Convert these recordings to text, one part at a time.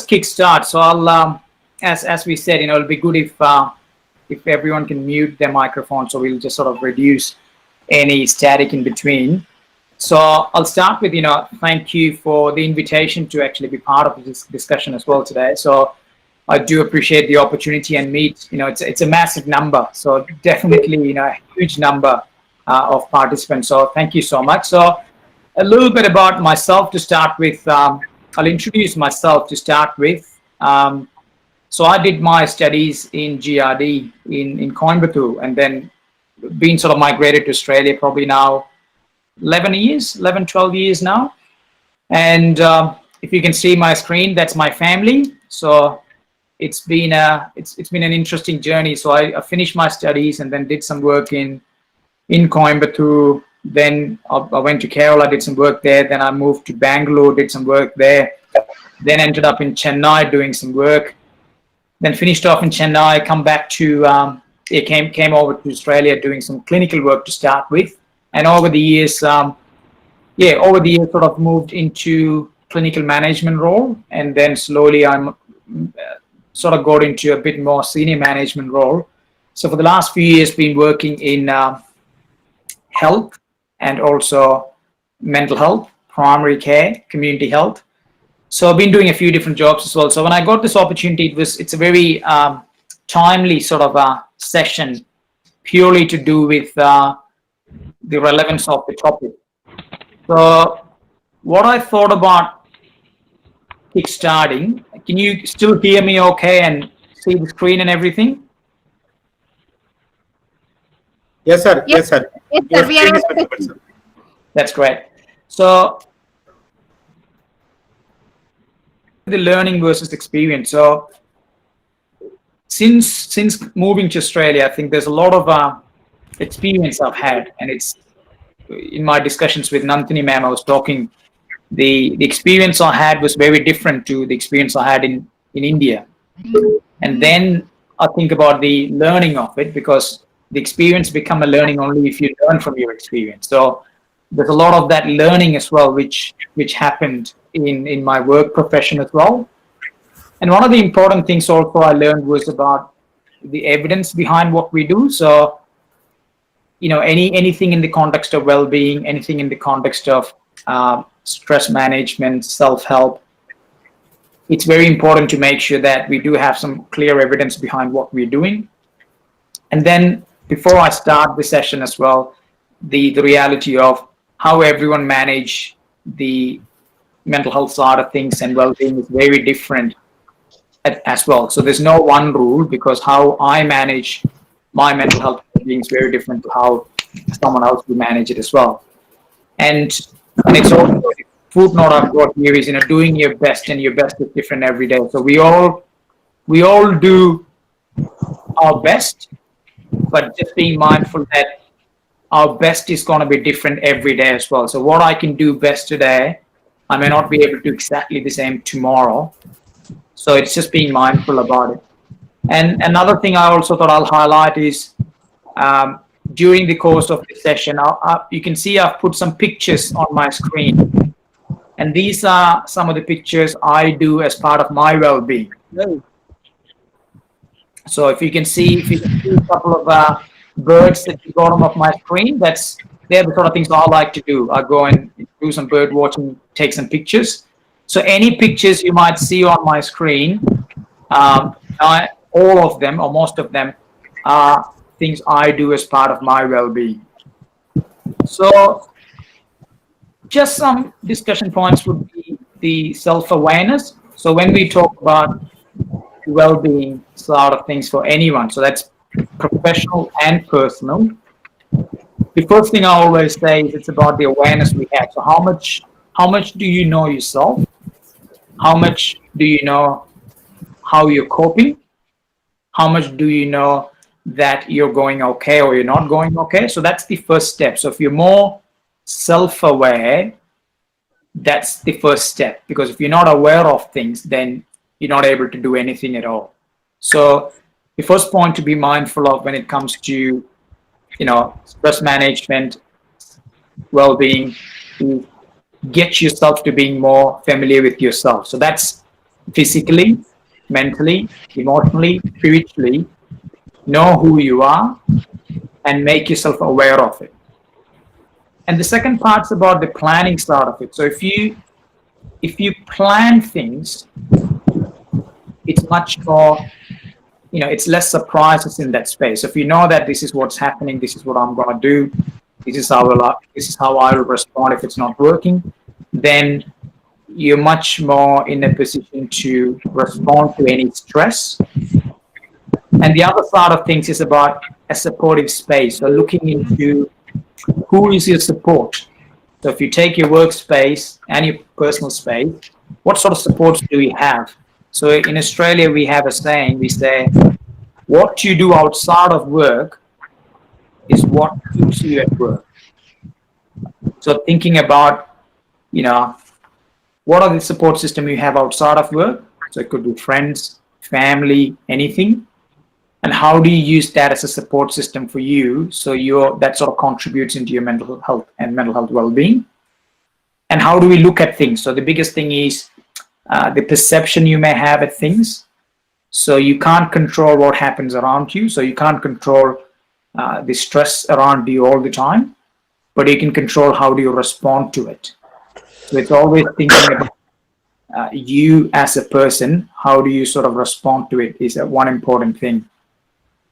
just kickstart. So I'll, as we said, it'll be good if everyone can mute their microphone. So we'll just sort of reduce any static in between. So I'll start with, thank you for the invitation to actually be part of this discussion as well today. So I do appreciate the opportunity and meet, it's a massive number. So definitely, a huge number of participants. So thank you so much. So a little bit about myself to start with. I'll introduce myself to start with. So I did my studies in GRD in Coimbatore, and then been sort of migrated to Australia probably now 12 years now. And if you can see my screen, that's my family. So it's been an interesting journey. So I finished my studies and then did some work in Coimbatore. Then I went to Kerala, did some work there. Then I moved to Bangalore, did some work there. Then ended up in Chennai doing some work. Then finished off in Chennai, come back to came over to Australia doing some clinical work to start with. And over the years, sort of moved into clinical management role, and then slowly I'm sort of got into a bit more senior management role. So for the last few years, been working in health and also mental health, primary care, community health. So I've been doing a few different jobs as well. So when I got this opportunity, it's a very timely sort of a session, purely to do with the relevance of the topic. So what I thought about kickstarting, can you still hear me okay and see the screen and everything? Yes, sir. Yes, sir. Yes, sir. That's great. So the learning versus experience. So since moving to Australia, I think there's a lot of experience I've had, and it's in my discussions with Nantini ma'am, I was talking, the experience I had was very different to the experience I had in India. And then I think about the learning of it, because the experience become a learning only if you learn from your experience. So there's a lot of that learning as well, which happened in my work profession as well. And one of the important things also I learned was about the evidence behind what we do. So, anything in the context of well-being, anything in the context of stress management, self-help, it's very important to make sure that we do have some clear evidence behind what we're doing. And then before I start the session as well, the reality of how everyone manage the mental health side of things and well-being is very different as well. So there's no one rule, because how I manage my mental health being is very different to how someone else will manage it as well. And it's also the footnote I've got here is, doing your best, and your best is different every day. So we all do our best, but just being mindful that our best is going to be different every day as well. So what I can do best today, I may not be able to do exactly the same tomorrow. So it's just being mindful about it. And another thing I also thought I'll highlight is during the course of the session, you can see I've put some pictures on my screen. And these are some of the pictures I do as part of my well-being. So if you can see a couple of birds at the bottom of my screen, they're the sort of things I like to do. I go and do some bird watching, take some pictures. So any pictures you might see on my screen, all of them or most of them are things I do as part of my well-being. So just some discussion points would be the self-awareness. So when we talk about well-being side of things for anyone, so that's professional and personal, the first thing I always say is it's about the awareness we have. So how much do you know yourself? How much do you know how you're coping? How much do you know that you're going okay or you're not going okay? So that's the first step. So if you're more self-aware, that's the first step, because if you're not aware of things, then you're not able to do anything at all. So the first point to be mindful of when it comes to, stress management, well-being, is get yourself to being more familiar with yourself. So that's physically, mentally, emotionally, spiritually, know who you are and make yourself aware of it. And the second part's about the planning side of it. So if you plan things, it's much more, it's less surprises in that space. If you know that this is what's happening, this is what I'm going to do, this is how I will respond if it's not working, then you're much more in a position to respond to any stress. And the other side of things is about a supportive space. So looking into who is your support. So if you take your workspace and your personal space, what sort of supports do we have? So in Australia, we have a saying, we say, what you do outside of work is what keeps you at work. So thinking about, what are the support system you have outside of work? So it could be friends, family, anything. And how do you use that as a support system for you? So that sort of contributes into your mental health and mental health well-being. And how do we look at things? So the biggest thing is the perception you may have at things. So you can't control what happens around you. So you can't control the stress around you all the time, but you can control how do you respond to it. So it's always thinking about you as a person, how do you sort of respond to it is one important thing.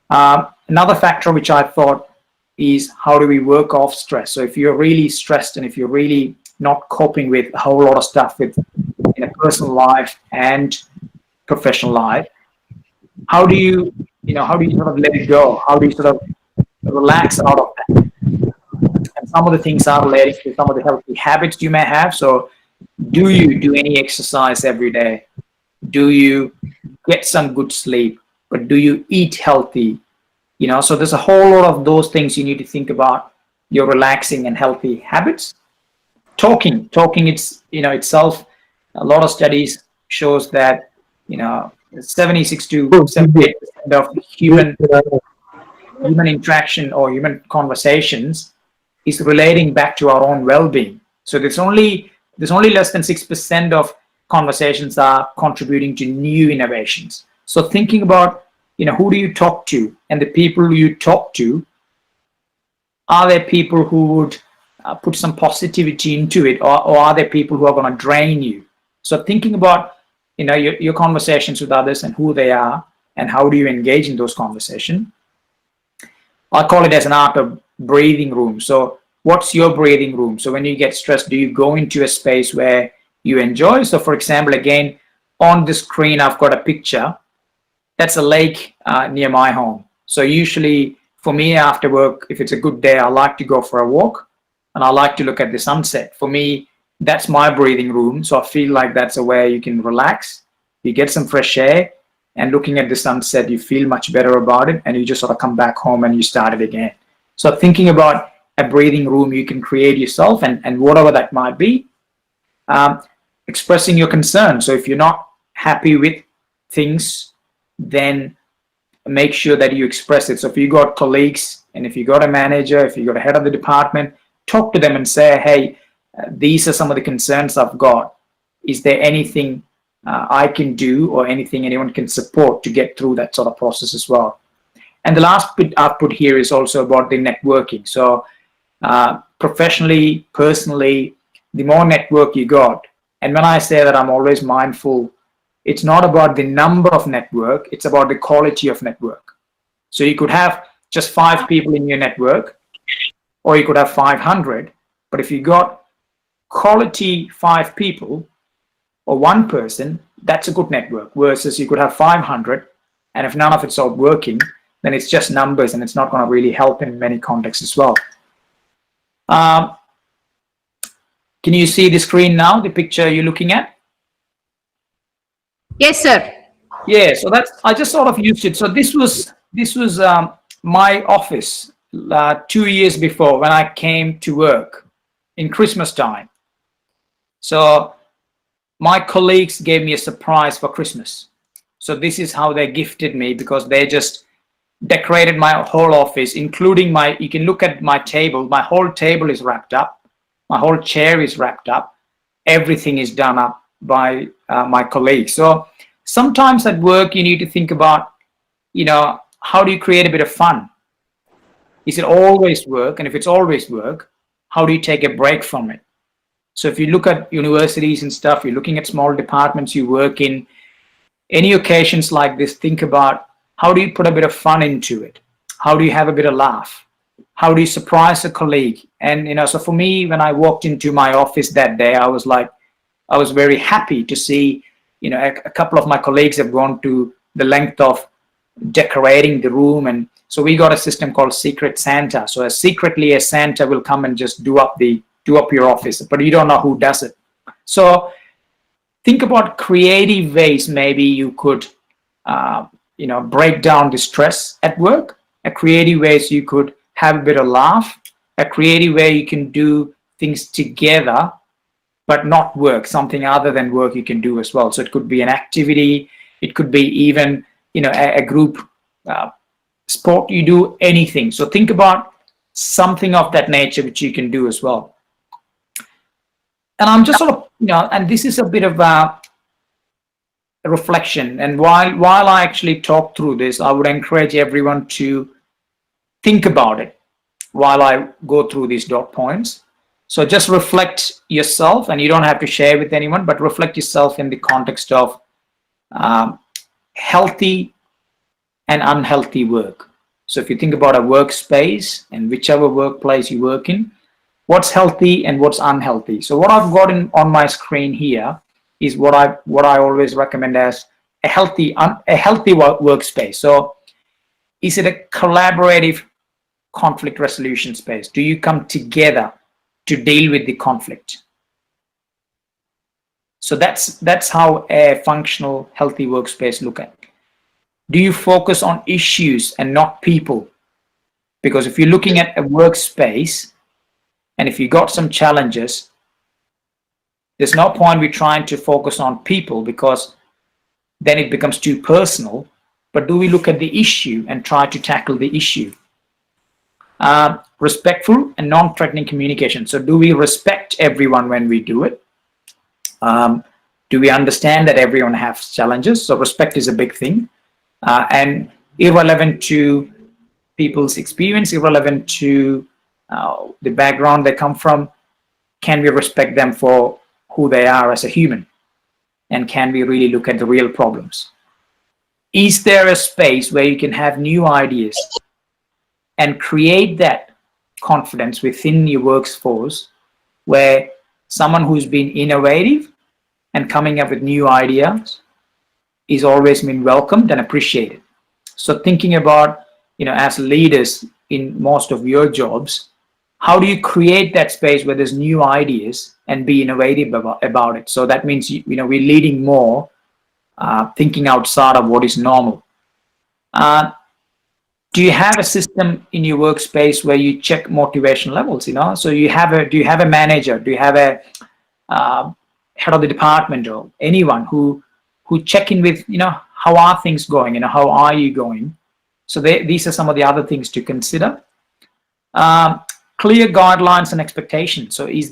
Another factor which I thought is how do we work off stress? So if you're really stressed and if you're really not coping with a whole lot of stuff in a personal life and professional life, how do you sort of let it go? How do you sort of relax out of that? And some of the things are related to some of the healthy habits you may have. So do you do any exercise every day? Do you get some good sleep? But do you eat healthy? So there's a whole lot of those things you need to think about your relaxing and healthy habits. Talking itself, a lot of studies shows that 76 to 78% of human interaction or human conversations is relating back to our own well-being. So there's only less than 6% of conversations are contributing to new innovations. So thinking about who do you talk to, and the people you talk to, are there people who would put some positivity into it, or are there people who are going to drain you? So thinking about your conversations with others and who they are and how do you engage in those conversations. I call it as an art of breathing room. So what's your breathing room? So when you get stressed, do you go into a space where you enjoy? So for example, again, on the screen, I've got a picture. That's a lake near my home. So usually for me after work, if it's a good day, I like to go for a walk and I like to look at the sunset. For me, that's my breathing room. So I feel like that's a way you can relax. You get some fresh air, and looking at the sunset, you feel much better about it, and you just sort of come back home and you start it again. So thinking about a breathing room you can create yourself, and whatever that might be, expressing your concern. So if you're not happy with things, then make sure that you express it. So if you got colleagues, and if you got a manager, if you got a head of the department, talk to them and say, hey, these are some of the concerns I've got. Is there anything I can do or anything anyone can support to get through that sort of process as well? And the last bit I've put here is also about the networking. So professionally, personally, the more network you got, and when I say that, I'm always mindful, it's not about the number of network, it's about the quality of network. So you could have just 5 people in your network, or you could have 500, but if you got quality 5 people or 1 person, that's a good network, versus you could have 500, and if none of it's all working, then it's just numbers and it's not going to really help in many contexts as well. Can you see the screen now, the picture you're looking at? Yes, sir. Yeah, so that's, I just sort of used it. So this was my office 2 years before when I came to work in Christmas time. So my colleagues gave me a surprise for Christmas. So this is how they gifted me, because they just decorated my whole office, including you can look at my table. My whole table is wrapped up. My whole chair is wrapped up. Everything is done up by my colleagues. So sometimes at work, you need to think about, how do you create a bit of fun? Is it always work? And if it's always work, how do you take a break from it? So if you look at universities and stuff, you're looking at small departments you work in, any occasions like this, think about how do you put a bit of fun into it? How do you have a bit of laugh? How do you surprise a colleague? And, so for me, when I walked into my office that day, I was very happy to see, a couple of my colleagues have gone to the length of decorating the room. And so we got a system called Secret Santa. So secretly a Santa will come and just do up your office, but you don't know who does it. So think about creative ways maybe you could, break down the stress at work. A creative ways you could have a bit of laugh. A creative way you can do things together, but not work, something other than work you can do as well. So it could be an activity. It could be even, a group sport you do, anything. So think about something of that nature which you can do as well. And I'm just sort of, and this is a bit of a reflection. And while I actually talk through this, I would encourage everyone to think about it while I go through these dot points. So just reflect yourself, and you don't have to share with anyone, but reflect yourself in the context of healthy and unhealthy work. So if you think about a workspace and whichever workplace you work in, what's healthy and what's unhealthy. So what I've got on my screen here is what I always recommend as a healthy workspace. So is it a collaborative conflict resolution space? Do you come together to deal with the conflict? So that's how a functional healthy workspace look at. Do you focus on issues and not people? Because if you're looking at a workspace and if you got some challenges, there's no point we trying to focus on people, because then it becomes too personal. But do we look at the issue and try to tackle the issue? Respectful and non-threatening communication. So do we respect everyone when we do it? Do we understand that everyone has challenges? So respect is a big thing. And irrelevant to people's experience, irrelevant to the background they come from, can we respect them for who they are as a human? And can we really look at the real problems? Is there a space where you can have new ideas and create that confidence within your workforce, where someone who's been innovative and coming up with new ideas is always been welcomed and appreciated? So thinking about, as leaders in most of your jobs, how do you create that space where there's new ideas and be innovative about it? So that means, we're leading more, thinking outside of what is normal. Do you have a system in your workspace where you check motivation levels? So do you have a manager? Do you have a head of the department or anyone who check in with, how are things going? How are you going? So these are some of the other things to consider. Clear guidelines and expectations. So is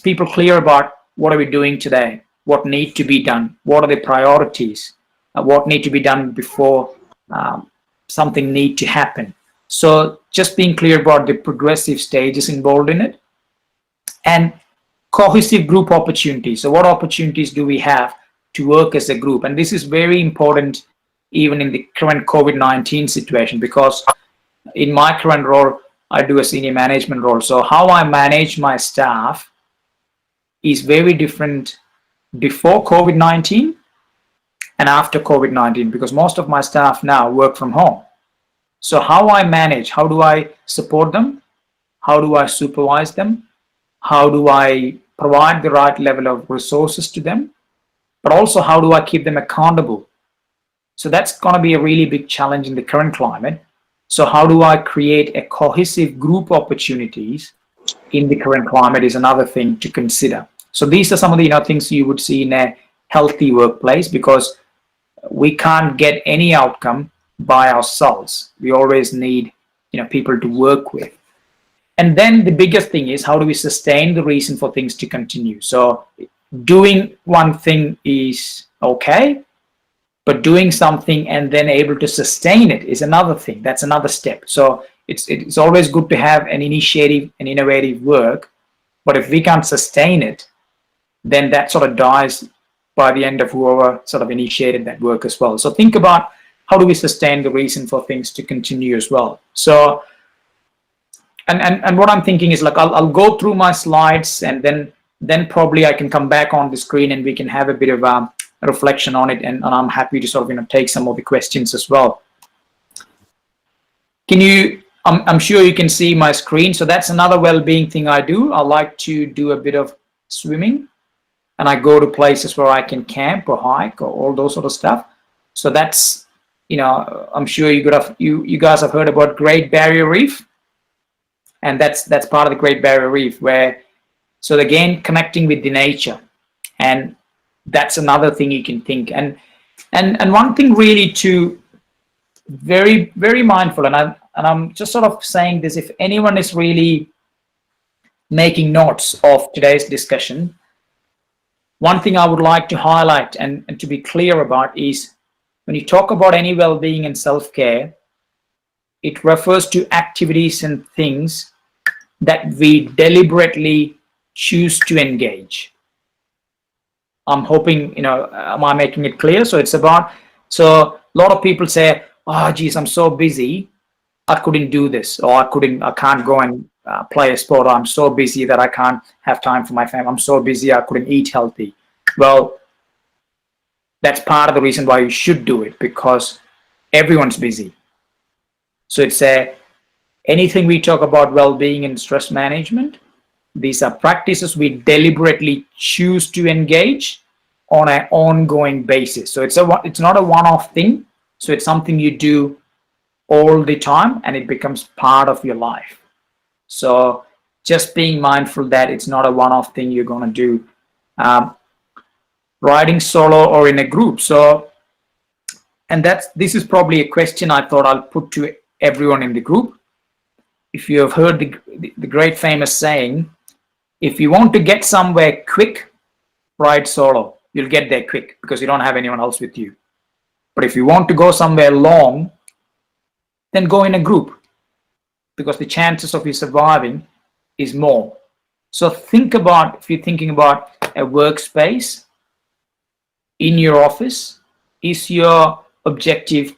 people clear about what are we doing today? What need to be done? What are the priorities? What need to be done before something need to happen? So just being clear about the progressive stages involved in it. And cohesive group opportunities. So what opportunities do we have to work as a group? And this is very important even in the current COVID-19 situation, because in my current role, I do a senior management role. So how I manage my staff is very different before COVID-19 and after COVID-19, because most of my staff now work from home. So how I manage, how do I support them? How do I supervise them? How do I provide the right level of resources to them? But also, how do I keep them accountable? So that's going to be a really big challenge in the current climate. So how do I create a cohesive group opportunities in the current climate is another thing to consider. So these are some of the things you would see in a healthy workplace, because we can't get any outcome by ourselves. We always need people to work with. And then the biggest thing is, how do we sustain the reason for things to continue? So doing one thing is okay, but doing something and then able to sustain it is another thing. That's another step. So it's always good to have an initiative and innovative work, but if we can't sustain it, then that sort of dies by the end of whoever sort of initiated that work as well. So think about how do we sustain the reason for things to continue as well. So and what I'm thinking is, like, I'll go through my slides, and then probably I can come back on the screen and we can have a bit of a reflection on it, and I'm happy to sort of take some of the questions as well. Can you, I'm sure you can see my screen. So that's another well-being thing I do. I like to do a bit of swimming, and I go to places where I can camp or hike or all those sort of stuff. So that's, I'm sure you guys have heard about Great Barrier Reef, and that's part of the Great Barrier Reef, where, so again, connecting with the nature, and that's another thing you can think. And one thing really to very, very mindful, and I'm just sort of saying this, if anyone is really making notes of today's discussion, one thing I would like to highlight and to be clear about is, when you talk about any well-being and self-care, it refers to activities and things that we deliberately choose to engage. I'm hoping, am I making it clear? So it's about, so a lot of people say, oh geez, I'm so busy, I couldn't do this, or I can't go and play a sport, or I'm so busy that I can't have time for my family, I'm so busy I couldn't eat healthy. Well, that's part of the reason why you should do it, because everyone's busy. So it's anything we talk about well-being and stress management, these are practices we deliberately choose to engage on an ongoing basis. So it's not a one-off thing. So it's something you do all the time, and it becomes part of your life. So just being mindful that it's not a one-off thing you're going to do. Riding solo or in a group. So, and this is probably a question I thought I'll put to everyone in the group. If you have heard the great famous saying, if you want to get somewhere quick, ride solo. You'll get there quick because you don't have anyone else with you. But if you want to go somewhere long, then go in a group, because the chances of you surviving is more. So think about, if you're thinking about a workspace in your office, is your objective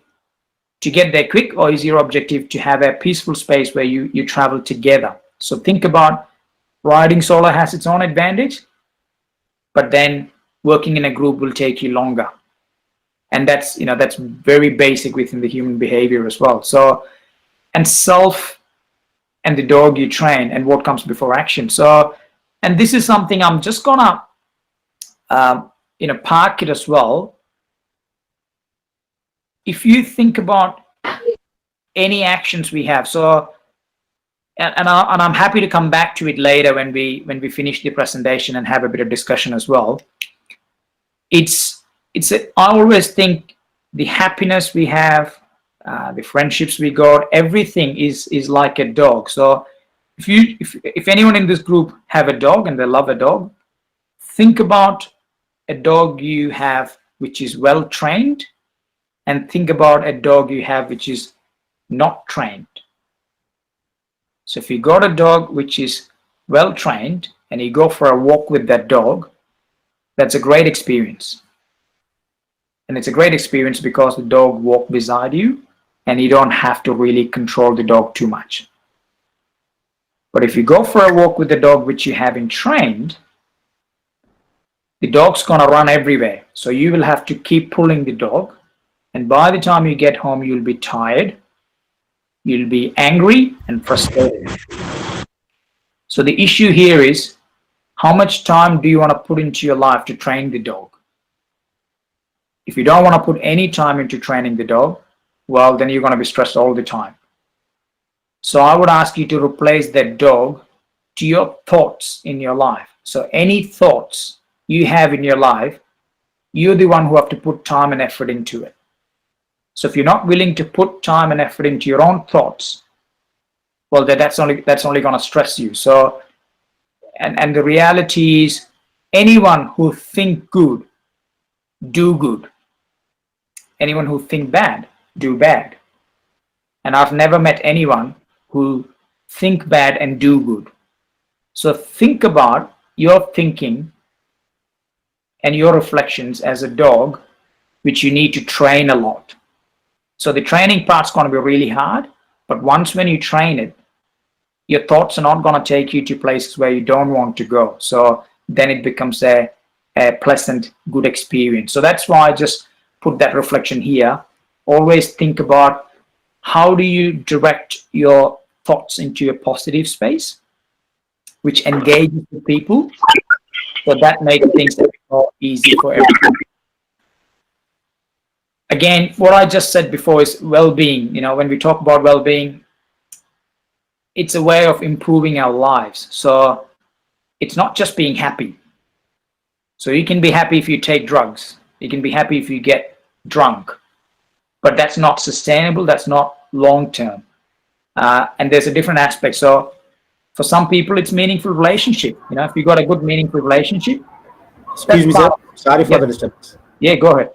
to get there quick, or is your objective to have a peaceful space where you travel together? So think about, riding solo has its own advantage, but then working in a group will take you longer. And that's very basic within the human behavior as well. So, and self and the dog you train, and what comes before action. So, and this is something I'm just gonna park it as well. If you think about any actions we have, so, and I'm happy to come back to it later when we finish the presentation and have a bit of discussion as well. I always think the happiness we have, the friendships we got, everything is like a dog. So if anyone in this group have a dog and they love a dog, think about a dog you have which is well trained, and think about a dog you have which is not trained. So if you got a dog which is well trained and you go for a walk with that dog, that's a great experience. And it's a great experience because the dog walks beside you and you don't have to really control the dog too much. But if you go for a walk with the dog which you haven't trained, the dog's going to run everywhere. So you will have to keep pulling the dog. And by the time you get home, you'll be tired, you'll be angry and frustrated. So the issue here is, how much time do you want to put into your life to train the dog? If you don't want to put any time into training the dog, well, then you're going to be stressed all the time. So I would ask you to replace that dog to your thoughts in your life. So any thoughts you have in your life, you're the one who have to put time and effort into it. So if you're not willing to put time and effort into your own thoughts, well, that's only going to stress you. So, and the reality is, anyone who think good, do good. Anyone who think bad, do bad. And I've never met anyone who think bad and do good. So think about your thinking and your reflections as a dog, which you need to train a lot. So the training part's going to be really hard, but once when you train it, your thoughts are not going to take you to places where you don't want to go. So then it becomes a pleasant, good experience. So that's why I just put that reflection here. Always think about how do you direct your thoughts into a positive space, which engages with people. So that makes things a bit more easy for everyone. Again, what I just said before is well-being. When we talk about well-being, it's a way of improving our lives. So it's not just being happy. So you can be happy if you take drugs. You can be happy if you get drunk. But that's not sustainable. That's not long-term. And there's a different aspect. So for some people, it's meaningful relationship. If you got a good meaningful relationship. Excuse me, sir. Sorry for the disturbance. Yeah, go ahead.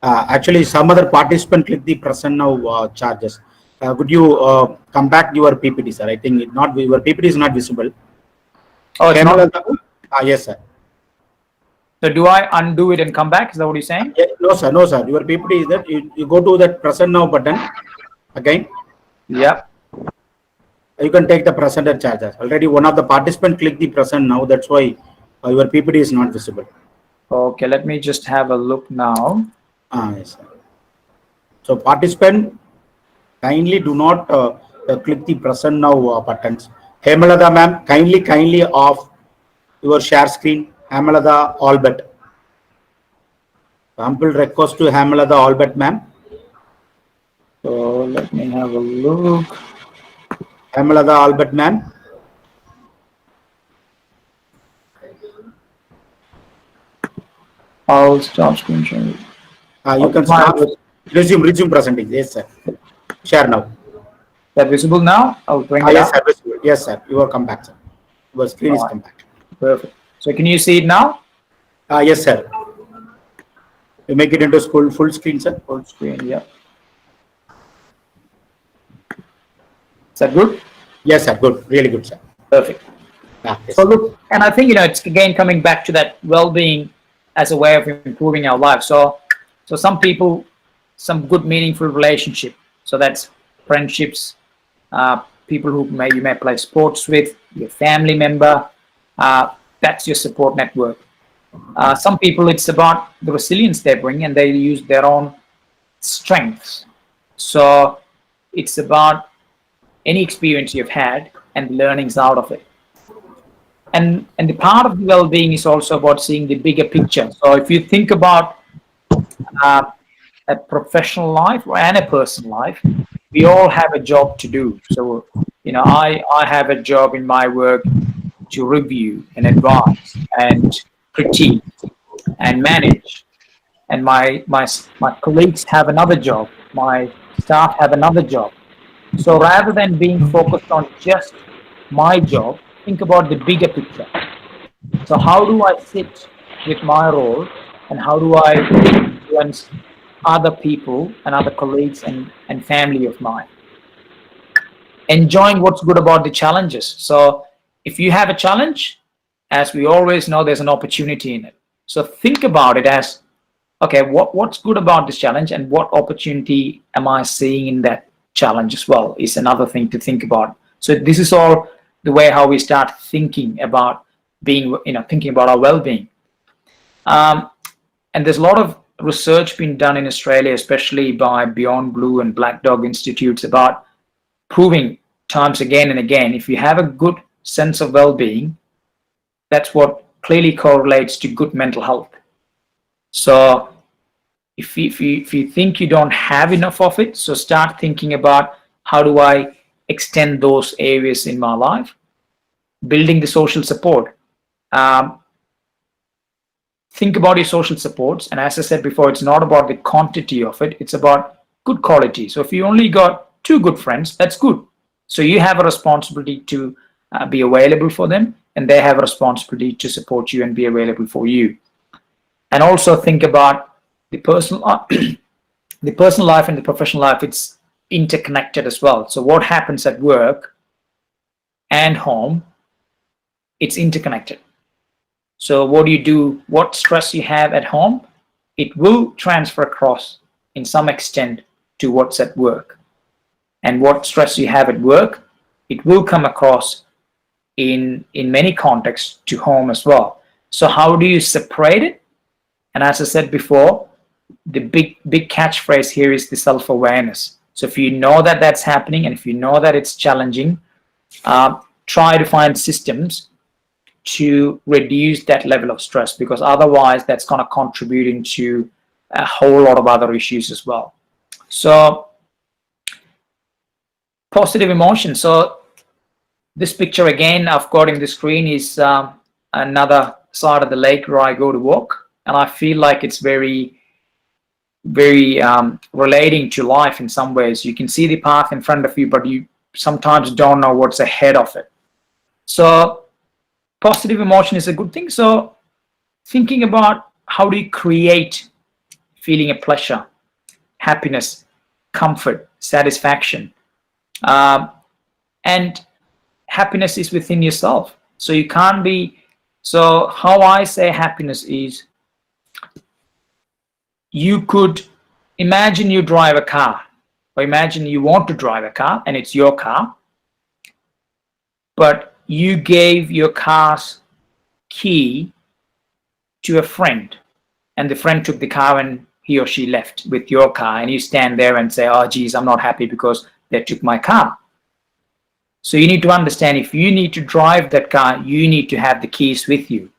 Actually, some other participant clicked the present now charges. Would you come back your PPT, sir? I think your PPT is not visible. Oh, it's not? Yes, sir. So do I undo it and come back? Is that what you're saying? Yeah, no, sir. No, sir. Your PPT is that you go to that present now button again. Yep. You can take the present and charges. Already one of the participants clicked the present now. That's why your PPT is not visible. Okay, let me just have a look now. Yes, sir. So participant, kindly do not click the present now buttons. Hemalata ma'am, kindly off your share screen. Hemalata Albert. Sample request to Hemalata Albert ma'am. So let me have a look. Hemalata Albert ma'am. I'll stop screen sharing. You can start. Resume presenting. Yes, sir. Share now. That visible now? I'll bring it yes, up. sir. Yes, sir. You are come back, sir. Your screen is come back. Perfect. So can you see it now? Yes, sir. You make it into full screen, sir. Full screen, yeah. Is that good? Yes, sir. Good. Really good, sir. Perfect. Yes, so look, and I think, it's again coming back to that well-being as a way of improving our lives. So some people, some good meaningful relationship. So that's friendships, people who you may play sports with, your family member, that's your support network. Some people, it's about the resilience they bring and they use their own strengths. So it's about any experience you've had and learnings out of it. And the part of the well-being is also about seeing the bigger picture. So if you think about a professional life and a personal life, we all have a job to do. So, I have a job in my work to review and advise and critique and manage. And my colleagues have another job. My staff have another job. So rather than being focused on just my job, think about the bigger picture. So how do I sit with my role and how do I influence other people and other colleagues and family of mine? Enjoying what's good about the challenges. So if you have a challenge, as we always know, there's an opportunity in it. So think about it as, okay, what's good about this challenge and what opportunity am I seeing in that challenge as well is another thing to think about. So this is all the way how we start thinking about thinking about our well-being. And there's a lot of research being done in Australia, especially by Beyond Blue and Black Dog Institutes, about proving times again and again, if you have a good sense of well-being, that's what clearly correlates to good mental health. So if you think you don't have enough of it, so start thinking about how do I extend those areas in my life, building the social support. Think about your social supports, and as I said before, it's not about the quantity of it, it's about good quality. So if you only got 2 good friends, that's good. So you have a responsibility to be available for them and they have a responsibility to support you and be available for you. And also think about the personal the personal life and the professional life. It's interconnected as well. So what happens at work and home, it's interconnected. So what do you do, what stress you have at home, it will transfer across in some extent to what's at work. And what stress you have at work, it will come across in many contexts to home as well. So how do you separate it? And as I said before, the big catchphrase here is the self-awareness. So if you know that that's happening, and if you know that it's challenging, try to find systems to reduce that level of stress, because otherwise that's going to contribute into a whole lot of other issues as well. So positive emotion. So this picture again I've got in the screen is another side of the lake where I go to walk, and I feel like it's very relating to life in some ways. You can see the path in front of you, but you sometimes don't know what's ahead of it. So positive emotion is a good thing. So thinking about how do you create feeling of pleasure, happiness, comfort, satisfaction, and happiness is within yourself. So you can't be, so how I say happiness is, you could imagine you drive a car, or imagine you want to drive a car and it's your car, but you gave your car's key to a friend, and the friend took the car and he or she left with your car, and you stand there and say, oh geez, I'm not happy because they took my car. So you need to understand, if you need to drive that car, you need to have the keys with you.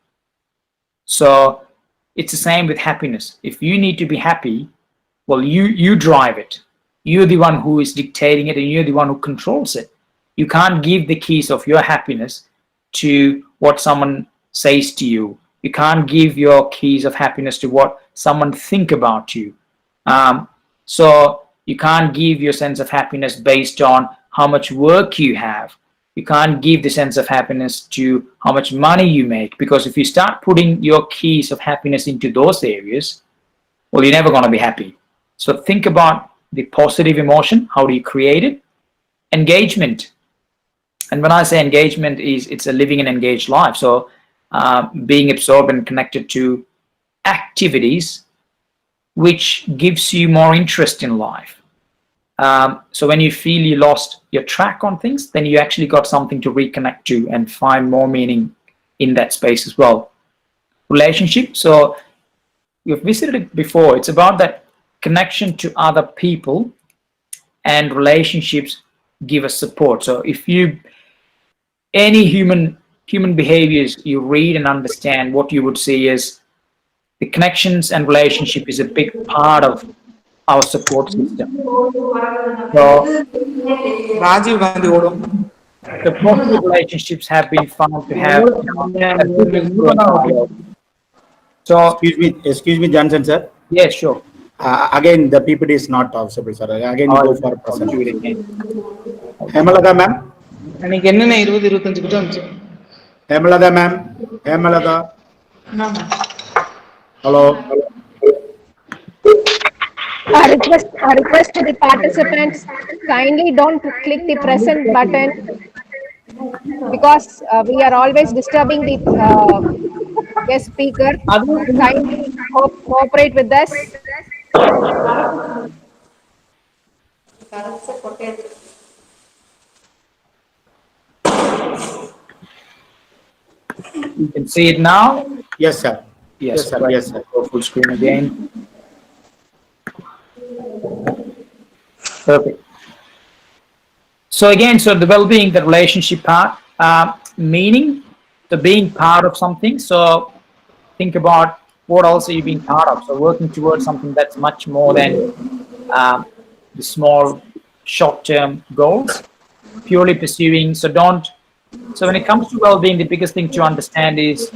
So it's the same with happiness. If you need to be happy, well, you drive it. You're the one who is dictating it, and you're the one who controls it. You can't give the keys of your happiness to what someone says to you. You can't give your keys of happiness to what someone think about you. So you can't give your sense of happiness based on how much work you have. You can't give the sense of happiness to how much money you make, because if you start putting your keys of happiness into those areas, well, you're never going to be happy. So think about the positive emotion. How do you create it? Engagement. And when I say engagement, it's a living and engaged life. So being absorbed and connected to activities which gives you more interest in life. So when you feel you lost your track on things, then you actually got something to reconnect to and find more meaning in that space as well. Relationship. So you've visited it before. It's about that connection to other people, and relationships give us support. So if you, any human behaviors you read and understand, what you would see is the connections and relationship is a big part of our support system. So the positive relationships have been found to have a good influence. So Excuse me, Johnson sir. yeah, sure. Again, the PPT is not possible, sir. Again, you go for a present. Do it again. Hemalata ma'am. Hemalata ma'am. Hemalata. Hello. A request to the participants, kindly don't click the present button, because we are always disturbing the guest speaker. Kindly cooperate with us. You can see it now. Yes, sir. Yes, sir. right. Yes, sir. Go full screen again. Perfect. So again, so the well-being, the relationship part, meaning, the being part of something. So think about what else are you being part of. So working towards something that's much more than the small short-term goals, purely pursuing. So when it comes to well-being, the biggest thing to understand is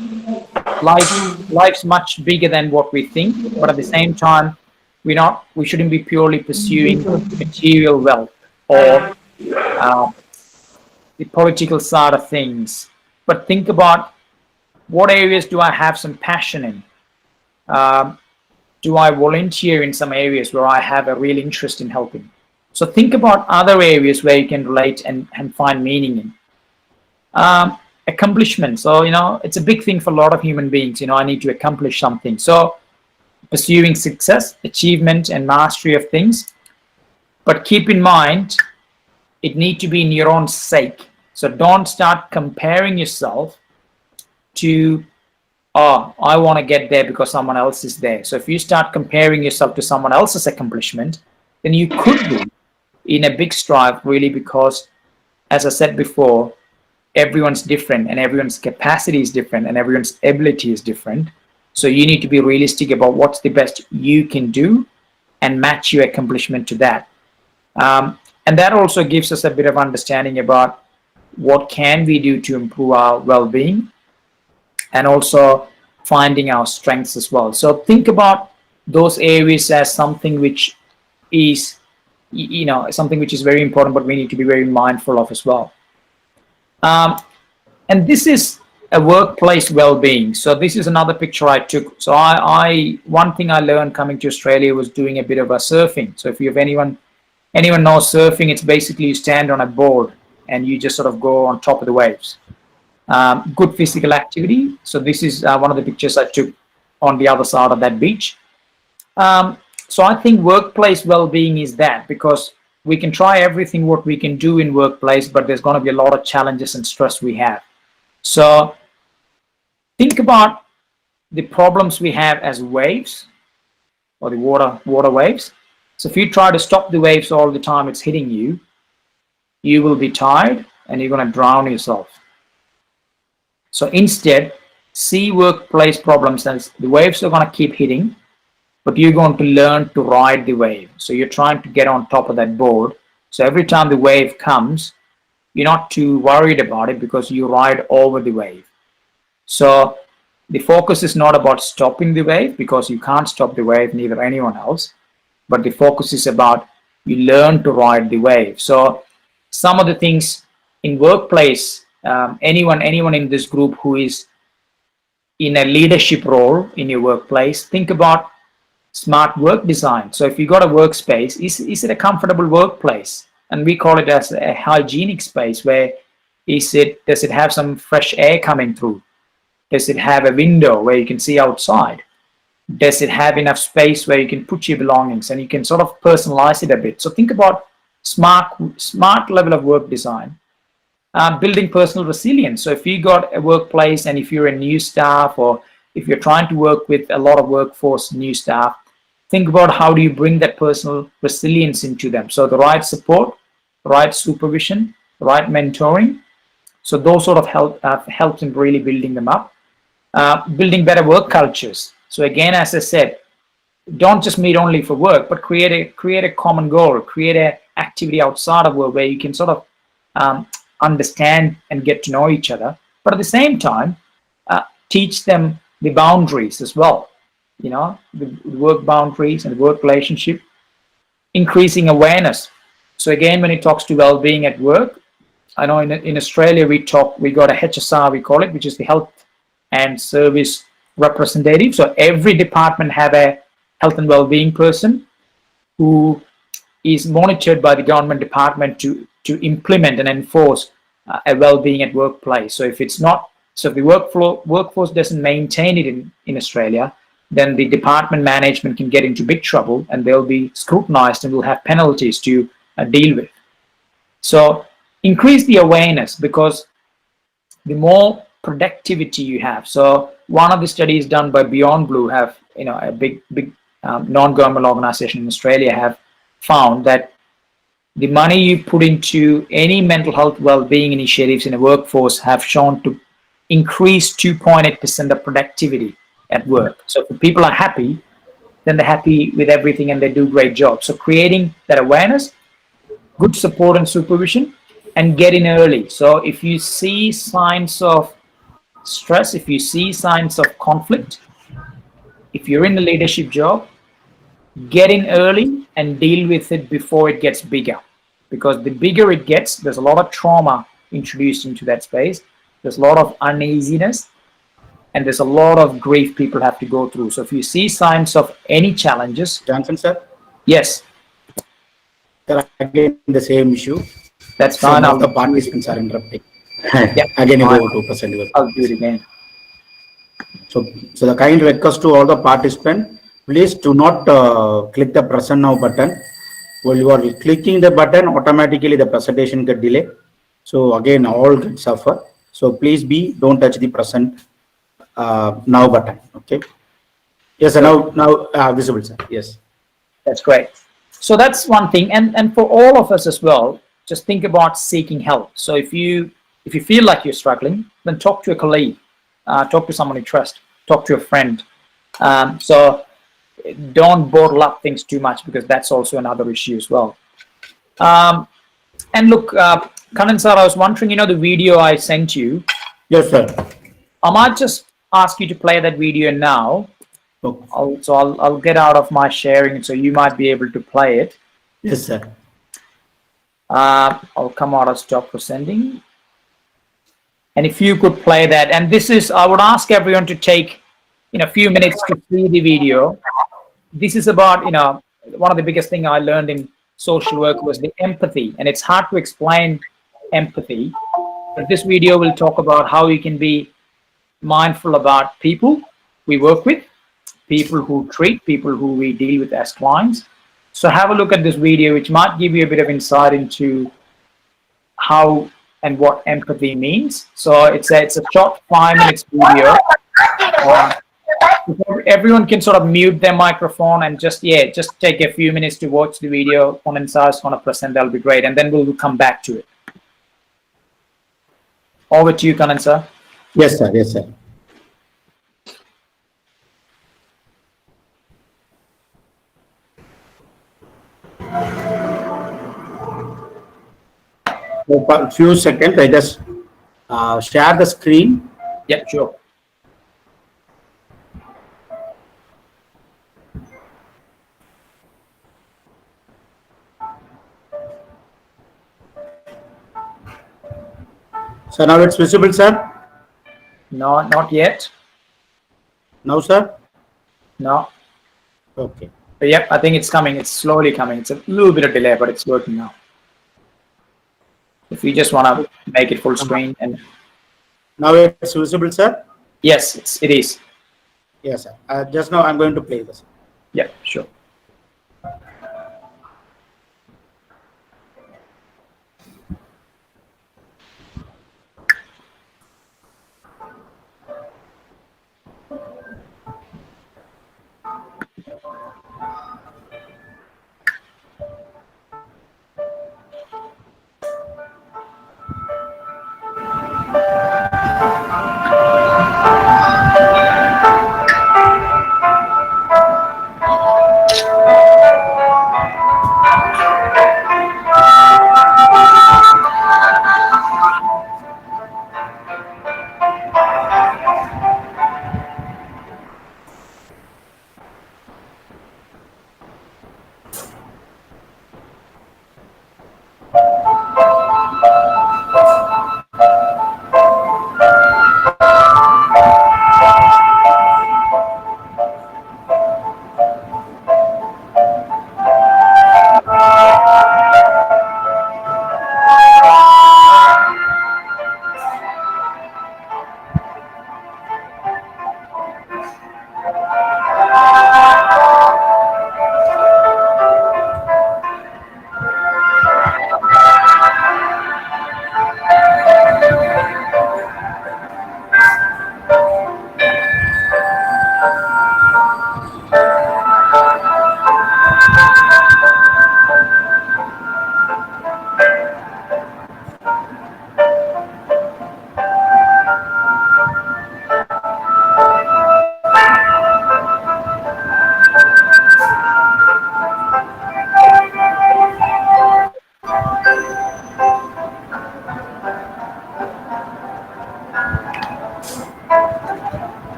life's much bigger than what we think, but at the same time, we shouldn't be purely pursuing material wealth or the political side of things, but think about what areas do I have some passion in? Do I volunteer in some areas where I have a real interest in helping? So think about other areas where you can relate and find meaning in. Accomplishment. So, it's a big thing for a lot of human beings. I need to accomplish something. So pursuing success, achievement, and mastery of things. But keep in mind, it needs to be in your own sake. So don't start comparing yourself to, oh, I want to get there because someone else is there. So if you start comparing yourself to someone else's accomplishment, then you could be in a big strife, really, because, as I said before, everyone's different and everyone's capacity is different and everyone's ability is different. So you need to be realistic about what's the best you can do and match your accomplishment to that. And that also gives us a bit of understanding about what can we do to improve our well-being and also finding our strengths as well. So think about those areas as something which is, something which is very important, but we need to be very mindful of as well. And this is a workplace well-being. So this is another picture I took. So one thing I learned coming to Australia was doing a bit of a surfing. So if you have anyone knows surfing, it's basically you stand on a board and you just sort of go on top of the waves. Good physical activity. So this is one of the pictures I took on the other side of that beach. So I think workplace well-being is that, because we can try everything what we can do in workplace, but there's going to be a lot of challenges and stress we have. So think about the problems we have as waves, or the water waves. So if you try to stop the waves all the time it's hitting you, you will be tired and you're going to drown yourself. So instead, see workplace problems as the waves are going to keep hitting, but you're going to learn to ride the wave. So you're trying to get on top of that board. So every time the wave comes, you're not too worried about it because you ride over the wave. So the focus is not about stopping the wave, because you can't stop the wave, neither anyone else, but the focus is about you learn to ride the wave. So some of the things in workplace, anyone in this group who is in a leadership role in your workplace, think about smart work design. So if you got a workspace, is it a comfortable workplace? And we call it as a hygienic space. Where does it have some fresh air coming through? Does it have a window where you can see outside? Does it have enough space where you can put your belongings, and you can sort of personalize it a bit? So think about smart level of work design. Building personal resilience. So if you got a workplace and if you're a new staff, or if you're trying to work with a lot of workforce new staff, think about how do you bring that personal resilience into them. So the right support, the right supervision, the right mentoring. So those sort of helps in really building them up. Building better work cultures. So again, as I said, don't just meet only for work, but create a common goal, create an activity outside of work where you can sort of understand and get to know each other. But at the same time, teach them the boundaries as well. The work boundaries and the work relationship. Increasing awareness. So again, when it talks to well-being at work, I know in Australia we got a HSR, we call it, which is the Health and Service Representative. So every department have a health and well-being person who is monitored by the government department to implement and enforce a well-being at workplace. So if the workforce doesn't maintain it in Australia, then the department management can get into big trouble, and they'll be scrutinized and will have penalties to deal with. So increase the awareness, because the more productivity you have. So one of the studies done by Beyond Blue have, a big non-government organization in Australia, have found that the money you put into any mental health well-being initiatives in a workforce have shown to increase 2.8% of productivity at work. So if people are happy, then they're happy with everything and they do great job. So creating that awareness, good support and supervision, and get in early. So if you see signs of stress, if you see signs of conflict, if you're in a leadership job, get in early and deal with it before it gets bigger. Because the bigger it gets, there's a lot of trauma introduced into that space. There's a lot of uneasiness, and there's a lot of grief people have to go through. So if you see signs of any challenges, Johnson, sir. yes, Sir, again the same issue. that's Some fine. of the participants are interrupting. Yeah, Again, you fine. go to present your. I'll do it again. So the kind request to all the participants, please do not click the present now button. While you are clicking the button, automatically the presentation get delay. So again, all get suffer. So please don't touch the present now button. Okay. Yes, sir, now visible, sir. Yes. That's great. So that's one thing, and for all of us as well, just think about seeking help. So if you feel like you're struggling, then talk to a colleague, talk to someone you trust, talk to a friend. So don't bottle up things too much, because that's also another issue as well. And look, Kanan sir, I was wondering, the video I sent you. Yes, sir. I might just ask you to play that video now. Okay. I'll get out of my sharing, so you might be able to play it. Yes, sir. I'll come out of stop presenting. And if you could play that, and this is, I would ask everyone to take, a few minutes to see the video. This is about, one of the biggest thing I learned in social work was the empathy, and it's hard to explain empathy. But this video will talk about how you can be mindful about people we work with, people who treat, people who we deal with as clients. So have a look at this video, which might give you a bit of insight into how and what empathy means. So it's a short 5 minutes video. Everyone can sort of mute their microphone and just take a few minutes to watch the video. Condenser is going to present, that'll be great, and then we'll come back to it. Over to you, Condenser. Yes, sir. Yes, sir. For a few seconds, I just share the screen. Yeah, sure. So now it's visible, sir? No, not yet. Now, sir? No. Okay. But yep, I think it's coming. It's slowly coming. It's a little bit of delay, but it's working now. If you just want to make it full screen, and now it's visible, sir? yes, it is. Yes, sir. Just now I'm going to play this. Yeah, sure.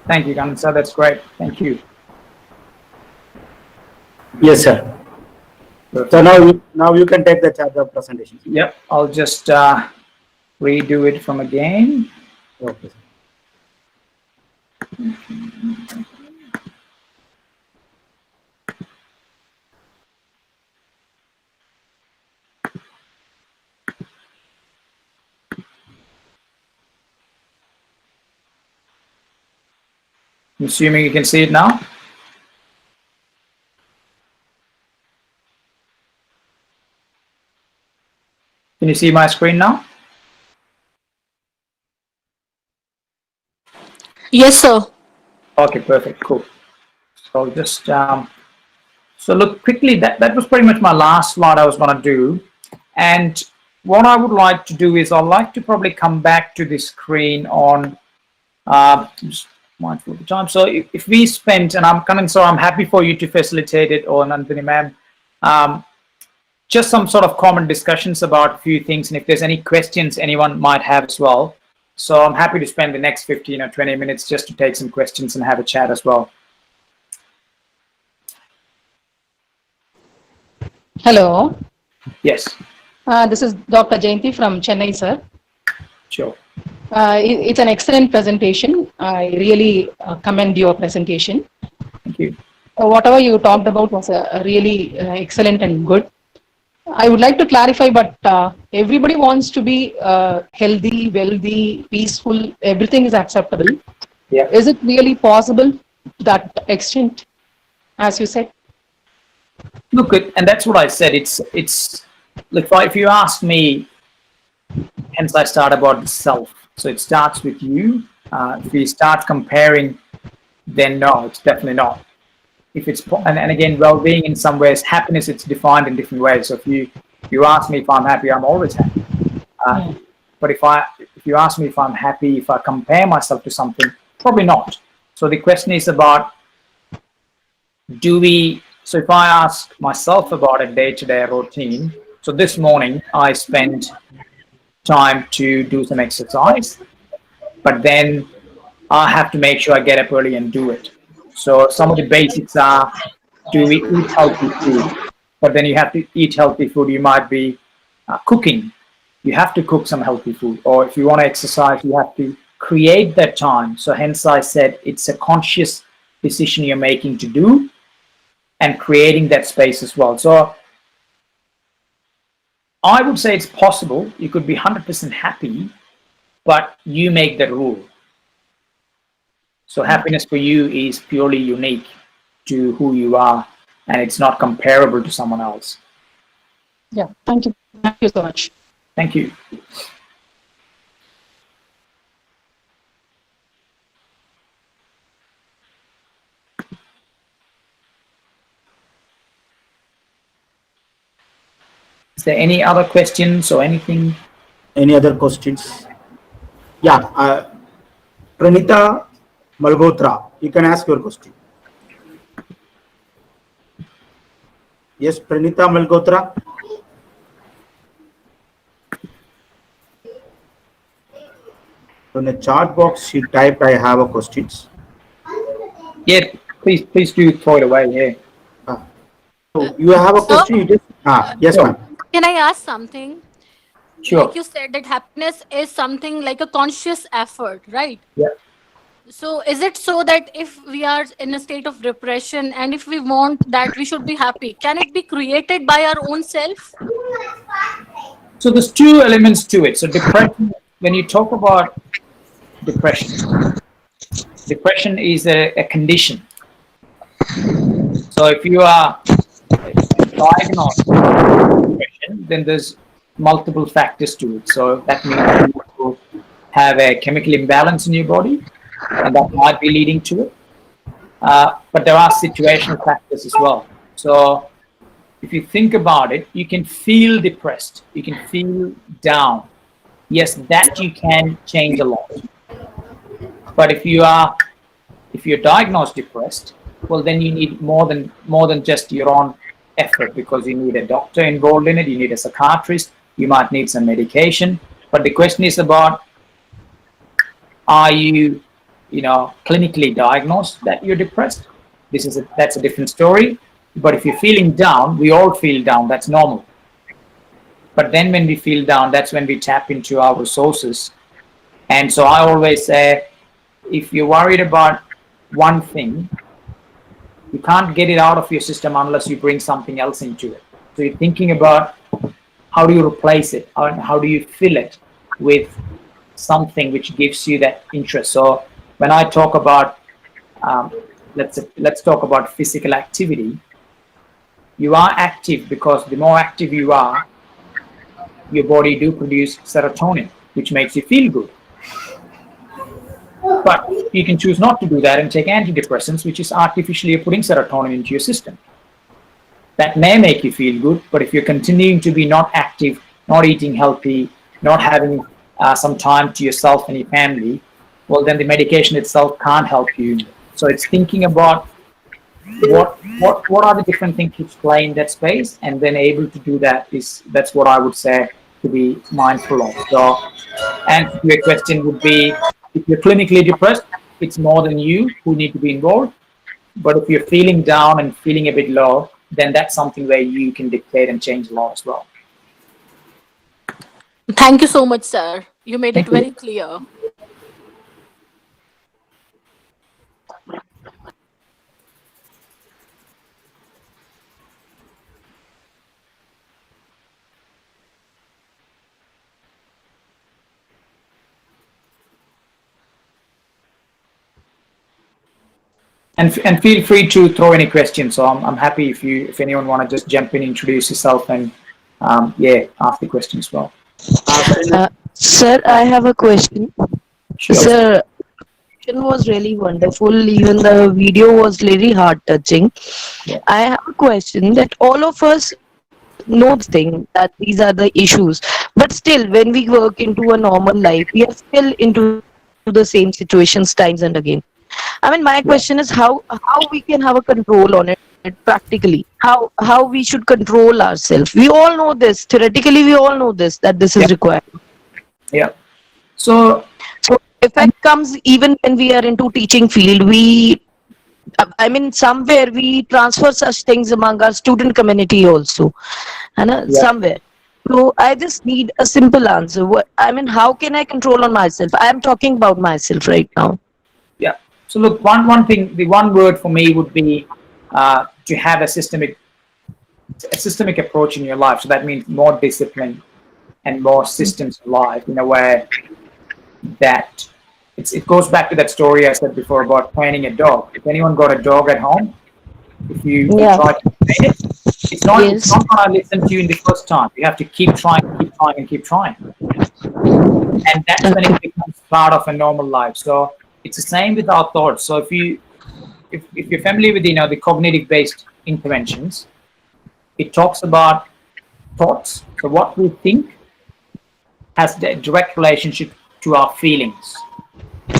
Thank you, Ganan sir. That's great. Thank you. Yes, sir. So now you can take the charge of presentation. Yep. I'll just redo it from again. Okay. I'm assuming you can see it now. Can you see my screen now? Yes, sir. Okay, perfect. Cool. So I'll just so look quickly. That was pretty much my last slide I was going to do, and what I would like to do is I'd like to probably come back to this screen on. Just mindful of the time. So if we spend, and I'm coming, so I'm happy for you to facilitate it, or Nandini ma'am. Just some sort of common discussions about a few things, and if there's any questions anyone might have as well. So I'm happy to spend the next 15 or 20 minutes just to take some questions and have a chat as well. Hello. Yes. This is Dr. Jayanti from Chennai, sir. Sure. It's an excellent presentation. I really commend your presentation. Thank you. Whatever you talked about was really excellent and good. I would like to clarify, but everybody wants to be healthy, wealthy, peaceful. Everything is acceptable. Yeah. Is it really possible to that extent, as you said? Look, and that's what I said. It's like if you ask me, hence I start about the self. So it starts with you. If we start comparing, then no, it's definitely not. If it's and again, well-being in some ways, happiness, it's defined in different ways. So if you ask me if I'm happy, I'm always happy. But if you ask me if I'm happy, if I compare myself to something, probably not. So the question is about so if I ask myself about a day-to-day routine, so this morning I spent time to do some exercise, but then I have to make sure I get up early and do it. So some of the basics are, do we eat healthy food? But then you have to eat healthy food. You might be cooking. You have to cook some healthy food. Or if you want to exercise, you have to create that time. So hence I said it's a conscious decision you're making to do and creating that space as well. So I would say it's possible. You could be 100% happy, but you make the rule. So happiness for you is purely unique to who you are, and it's not comparable to someone else. Yeah, thank you. Thank you so much. Thank you. Is there any other questions or anything? Any other questions? Yeah, Pranita Malhotra, you can ask your question. Yes, Pranita Malhotra. In the chat box, she typed, "I have a questions." Yeah, please do throw it away. Yeah. So you have a Sir? question? You just yes, Sure. ma'am. Can I ask something? Sure. Like you said that happiness is something like a conscious effort, right? Yeah. So is it so that if we are in a state of depression and if we want that we should be happy, can it be created by our own self? So there's two elements to it. So depression, when you talk about depression is a condition. So if you are diagnosed with depression, then there's multiple factors to it. So that means you have a chemical imbalance in your body, and that might be leading to it. But there are situational factors as well. So if you think about it, you can feel depressed, you can feel down. Yes, that you can change a lot. But if you're diagnosed depressed, well, then you need more than just your own effort, because you need a doctor involved in it, you need a psychiatrist, you might need some medication. But the question is about Are you, clinically diagnosed that you're depressed? That's a different story. But if you're feeling down, we all feel down. That's normal. But then when we feel down, that's when we tap into our resources. And so I always say, if you're worried about one thing, you can't get it out of your system unless you bring something else into it. So you're thinking about how do you replace it, or how do you fill it with something which gives you that interest. So when I talk about, let's talk about physical activity. You are active because the more active you are, your body do produce serotonin, which makes you feel good. But you can choose not to do that and take antidepressants, which is artificially putting serotonin into your system. That may make you feel good, but if you're continuing to be not active, not eating healthy, not having some time to yourself and your family, well, then the medication itself can't help you. So it's thinking about what are the different things to play in that space, and then able to do that's what I would say to be mindful of. So, answer to your question would be, if you're clinically depressed, it's more than you who need to be involved. But if you're feeling down and feeling a bit low, then that's something where you can dictate and change a lot as well. Thank you so much, sir. You made it very clear. And feel free to throw any questions. So I'm happy if anyone want to just jump in, introduce yourself, and ask the question as well. Sir, I have a question. Sure. Sir, it was really wonderful. Even the video was really heart touching. Yeah. I have a question that all of us know the thing that these are the issues, but still, when we work into a normal life, we are still into the same situations times and again. I mean, my question is how we can have a control on it practically. How we should control ourselves. We all know this theoretically. We all know this that this is required. Yeah. So effect comes even when we are into teaching field. I mean, somewhere we transfer such things among our student community also, and somewhere. So I just need a simple answer. How can I control on myself? I am talking about myself right now. Yeah. So look, one thing, the one word for me would be to have a systemic approach in your life. So that means more discipline and more systems of life, in a way that it goes back to that story I said before about training a dog. If anyone got a dog at home, if you try to train it, it's not going to listen to you in the first time. You have to keep trying, and keep trying. And that's when it becomes part of a normal life. So it's the same with our thoughts. So if you're familiar with the cognitive based interventions, it talks about thoughts. So what we think has a direct relationship to our feelings.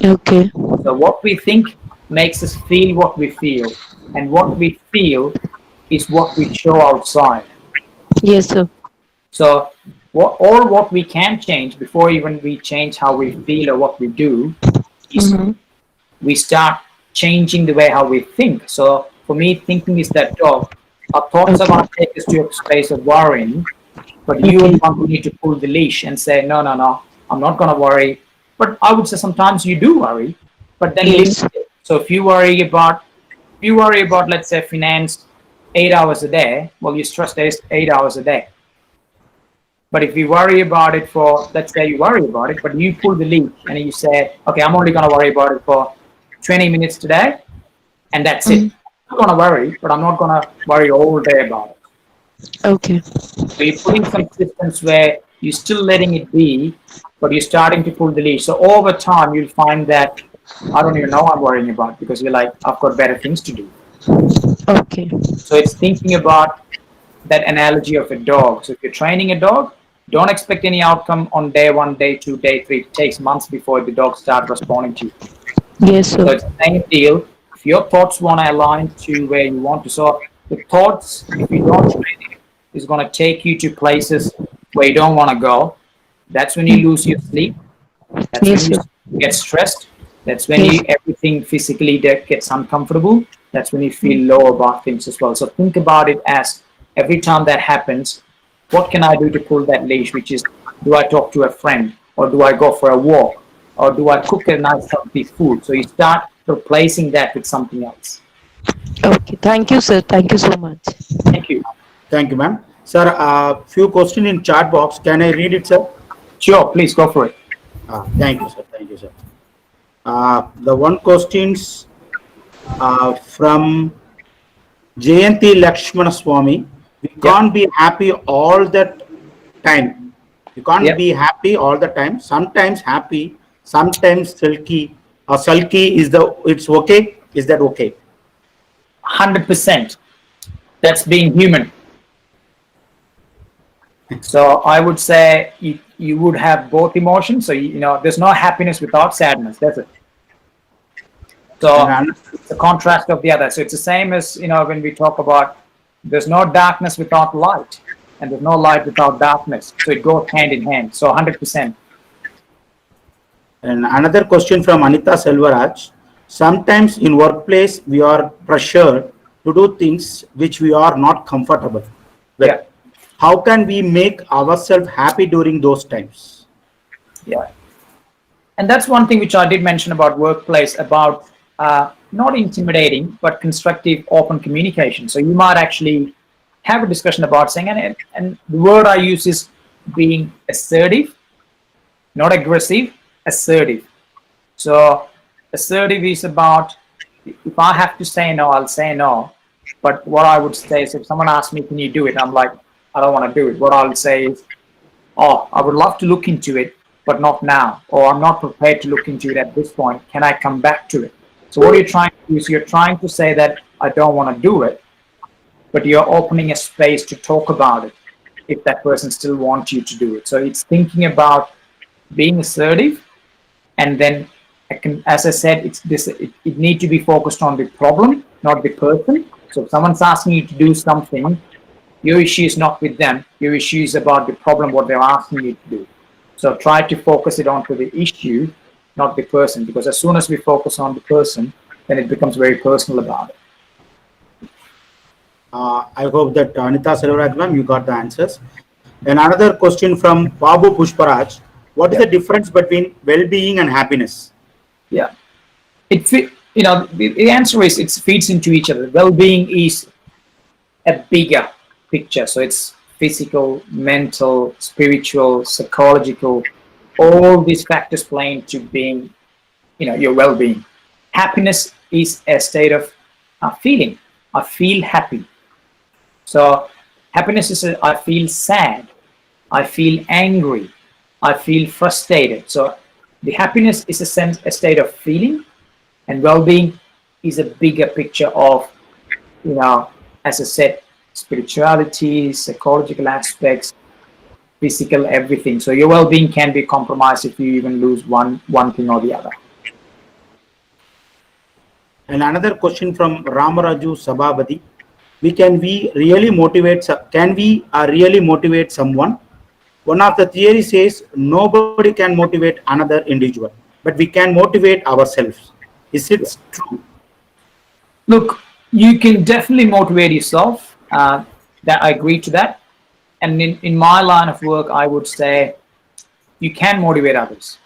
Okay. So what we think makes us feel what we feel, and what we feel is what we show outside. Yes, sir. So what we can change before even we change how we feel or what we do is we start changing the way how we think. So for me, thinking is that dog. Our thoughts are going to take us to a space of worrying, but you are the one who need to pull the leash and say, no, I'm not going to worry. But I would say sometimes you do worry, but then limit it. So if you worry about, let's say, finance 8 hours a day, well, you're stressed 8 hours a day. But if you worry about it for, let's say you worry about it, but you pull the leash and you say, okay, I'm only going to worry about it for 20 minutes today, and that's it. I'm not going to worry, but I'm not going to worry all day about it. Okay. So you're putting some systems where you're still letting it be, but you're starting to pull the leash. So over time, you'll find that I don't even know I'm worrying about, because you're like, I've got better things to do. Okay. So it's thinking about that analogy of a dog. So if you're training a dog, don't expect any outcome on day 1, day 2, day 3. It takes months before the dog starts responding to you. Yes, sir. So it's the same deal. If your thoughts want to align to where you want to, so the thoughts, if you don't train it, is going to take you to places where you don't want to go. That's when you lose your sleep. That's when you get stressed. That's when you everything physically that gets uncomfortable. That's when you feel low about things as well. So think about it as every time that happens, what can I do to pull that leash? Which is, do I talk to a friend, or do I go for a walk, or do I cook a nice healthy food? So you start replacing that with something else. Okay, thank you, sir. Thank you so much. Thank you. Thank you, ma'am. Sir, few questions in chat box. Can I read it, sir? Sure, please go for it. Thank you, sir. Thank you, sir. The one questions from Jayanti Lakshmana Swami. We can't be happy all the time. You can't be happy all the time. Sometimes happy, sometimes sulky. Or sulky is it's okay. Is that okay? 100%. That's being human. So I would say you would have both emotions. So you know, there's no happiness without sadness. That's it. So it's a contrast of the other. So it's the same as, you know, when we talk about there's no darkness without light, and there's no light without darkness. So it goes hand in hand. So 100%. And another question from Anita Selvaraj. Sometimes in workplace we are pressured to do things which we are not comfortable with. Yeah. How can we make ourselves happy during those times? Yeah. And that's one thing which I did mention about workplace, about not intimidating, but constructive, open communication. So you might actually have a discussion about saying, and the word I use is being assertive, not aggressive, assertive. So assertive is about, if I have to say no, I'll say no. But what I would say is, if someone asks me, can you do it? I'm like, I don't want to do it. What I'll say is, oh, I would love to look into it, but not now. Or I'm not prepared to look into it at this point. Can I come back to it? So what you're trying to do is you're trying to say that I don't want to do it, but you're opening a space to talk about it if that person still wants you to do it. So it's thinking about being assertive, and then as I said, it needs to be focused on the problem, not the person. So if someone's asking you to do something, your issue is not with them. Your issue is about the problem, what they're asking you to do. So try to focus it onto the issue, not the person, because as soon as we focus on the person, then it becomes very personal about it. I hope that Anita Selvaraj, ma'am, you got the answers. And another question from Babu Pushparaj. What is the difference between well-being and happiness? Yeah, the answer is it feeds into each other. Well-being is a bigger picture. So it's physical, mental, spiritual, psychological, all these factors play into being, your well-being. Happiness is a state of feeling. I feel happy. So happiness is I feel sad. I feel angry. I feel frustrated. So the happiness is a state of feeling, and well-being is a bigger picture of, as I said, spirituality, psychological aspects, physical, everything. So your well-being can be compromised if you even lose one thing or the other. And another question from Ramaraju Sabhabati. Can we really motivate someone? One of the theory says nobody can motivate another individual, but we can motivate ourselves. Is it true? Look, you can definitely motivate yourself. That I agree to that. And in my line of work, I would say you can motivate others.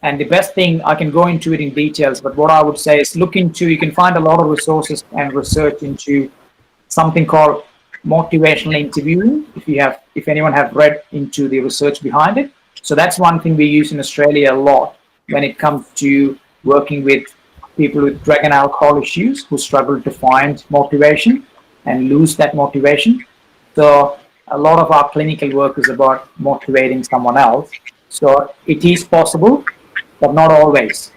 And the best thing, I can go into it in details, but what I would say is you can find a lot of resources and research into something called motivational interviewing, if anyone have read into the research behind it. So that's one thing we use in Australia a lot when it comes to working with people with drug and alcohol issues who struggle to find motivation and lose that motivation. So a lot of our clinical work is about motivating someone else. So it is possible, but not always.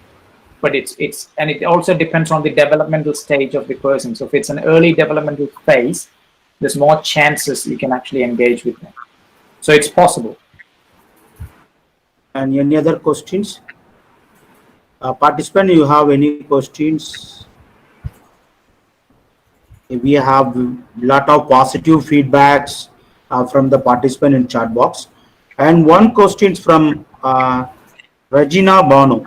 But and it also depends on the developmental stage of the person. So if it's an early developmental phase, there's more chances you can actually engage with them. So it's possible. And any other questions? Participant, you have any questions? We have a lot of positive feedbacks from the participant in chat box. And one question from Regina Bono.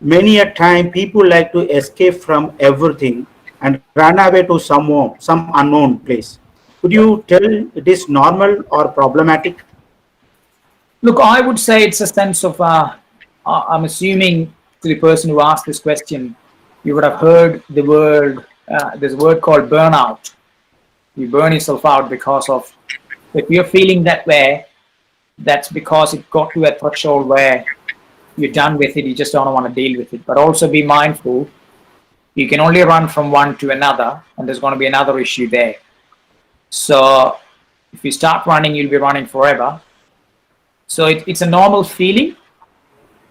Many a time people like to escape from everything and run away to some unknown place. Could you tell it is normal or problematic? Look, I would say it's a sense of, I'm assuming to the person who asked this question, you would have heard the word, there's a word called burnout. You burn yourself out because of, if you're feeling that way, that's because it got to a threshold where you're done with it, you just don't want to deal with it. But also be mindful, you can only run from one to another, and there's going to be another issue there. So if you start running, you'll be running forever. So it's a normal feeling.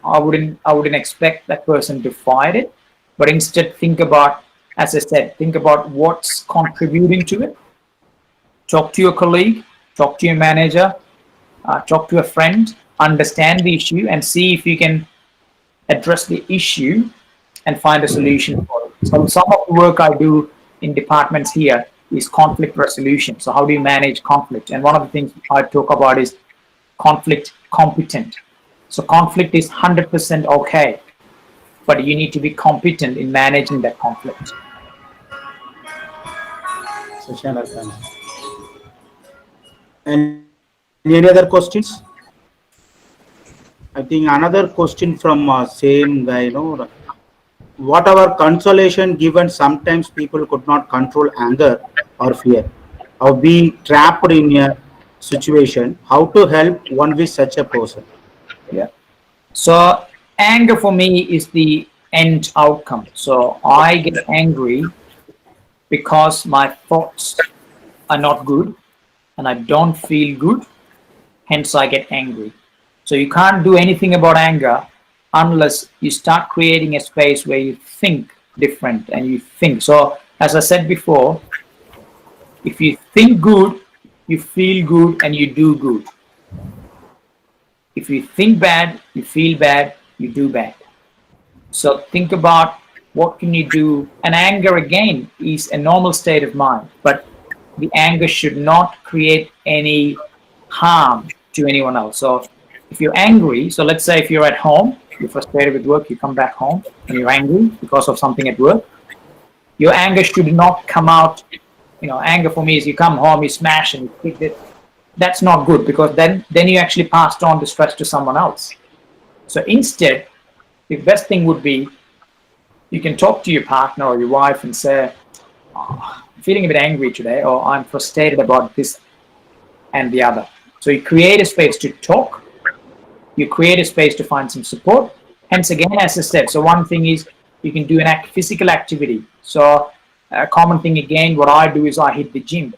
I wouldn't expect that person to fight it, but instead think about, as I said, think about what's contributing to it. Talk to your colleague, talk to your manager, talk to a friend, understand the issue, and see if you can address the issue and find a solution for it. So some of the work I do in departments here is conflict resolution. So how do you manage conflict? And one of the things I talk about is conflict competent. So conflict is 100% okay, but you need to be competent in managing that conflict. And any other questions? I think another question from same guy, what our consolation given sometimes people could not control anger or fear of being trapped in a situation. How to help one with such a person? Yeah. So anger for me is the end outcome. So I get angry because my thoughts are not good and I don't feel good. Hence I get angry. So you can't do anything about anger unless you start creating a space where you think different and you think. So as I said before, if you think good, you feel good and you do good. If you think bad, you feel bad, you do bad. So think about what can you do. And anger again is a normal state of mind, but the anger should not create any harm to anyone else. So if you're angry, so let's say if you're at home, you're frustrated with work, you come back home and you're angry because of something at work, your anger should not come out. Anger for me is you come home, you smash and you kick it. That's not good, because then you actually passed on the stress to someone else. So instead, the best thing would be you can talk to your partner or your wife and say, I'm feeling a bit angry today, or I'm frustrated about this and the other. So you create a space to talk, you create a space to find some support. Hence again, as I said, so one thing is you can do an physical activity. So a common thing again, what I do is I hit the gym.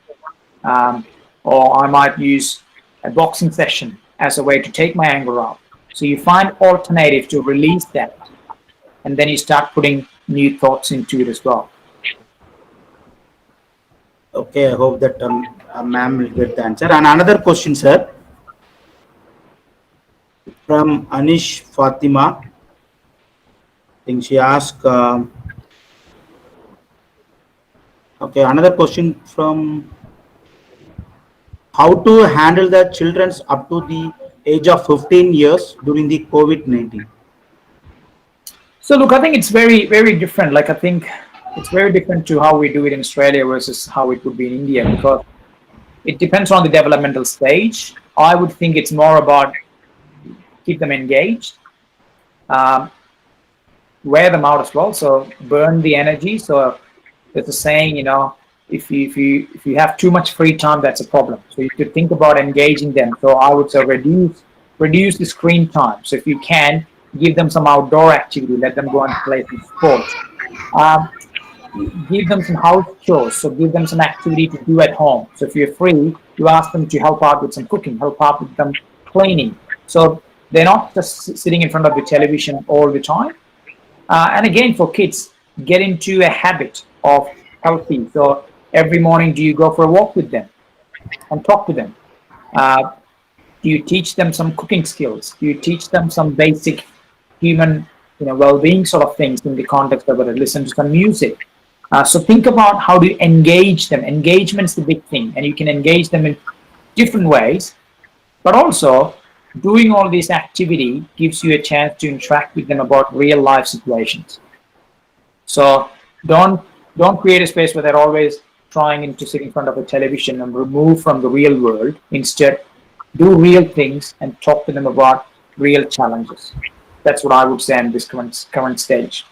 Or I might use a boxing session as a way to take my anger out. So you find alternative to release that, and then you start putting new thoughts into it as well. Okay, I hope that ma'am will get the answer. And another question, sir, from Anish Fatima. I think she asked. Okay, another question from. How to handle the children up to the age of 15 years during the COVID-19? So look, I think it's very, very different. Like I think it's very different to how we do it in Australia versus how it would be in India, because it depends on the developmental stage. I would think it's more about keep them engaged, wear them out as well. So burn the energy. So there's a saying, if you have too much free time, that's a problem. So you could think about engaging them. So I would say reduce the screen time. So if you can, give them some outdoor activity, let them go and play some sports. Give them some house chores. So give them some activity to do at home. So if you're free, you ask them to help out with some cooking, help out with them cleaning. So they're not just sitting in front of the television all the time. And again, for kids, get into a habit of healthy. So every morning, do you go for a walk with them and talk to them? Do you teach them some cooking skills? Do you teach them some basic human, well-being sort of things in the context of it? Listen to some music. So think about how to engage them. Engagement's the big thing, and you can engage them in different ways. But also, doing all this activity gives you a chance to interact with them about real life situations. So don't create a space where they're always trying to sit in front of a television and remove from the real world. Instead, do real things and talk to them about real challenges. That's what I would say in this current stage.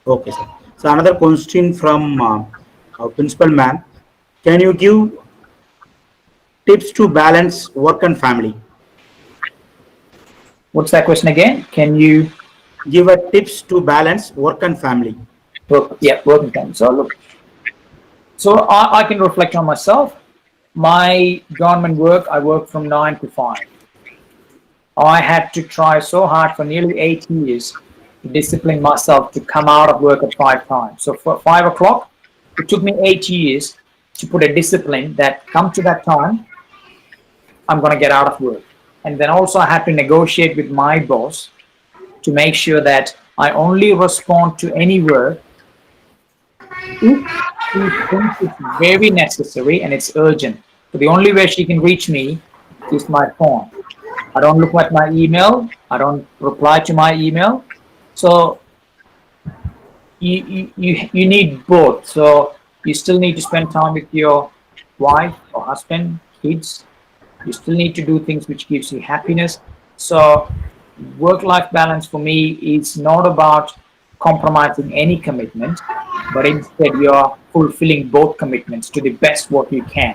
Okay, sir. So another question from our principal ma'am. Can you give tips to balance work and family? What's that question again? Can you Give a tips to balance work and family. working time? So look, so I can reflect on myself. My government work, I work from 9 to 5. I had to try so hard for nearly 8 years to discipline myself to come out of work at 5 times. So for 5 o'clock, it took me 8 years to put a discipline that come to that time, I'm going to get out of work. And then also I had to negotiate with my boss to make sure that I only respond to any work if she thinks it's very necessary and it's urgent. So the only way she can reach me is my phone. I don't look at my email. I don't reply to my email. So you need both. So you still need to spend time with your wife or husband, kids. You still need to do things which gives you happiness. So work-life balance for me is not about compromising any commitment, but instead you're fulfilling both commitments to the best what you can.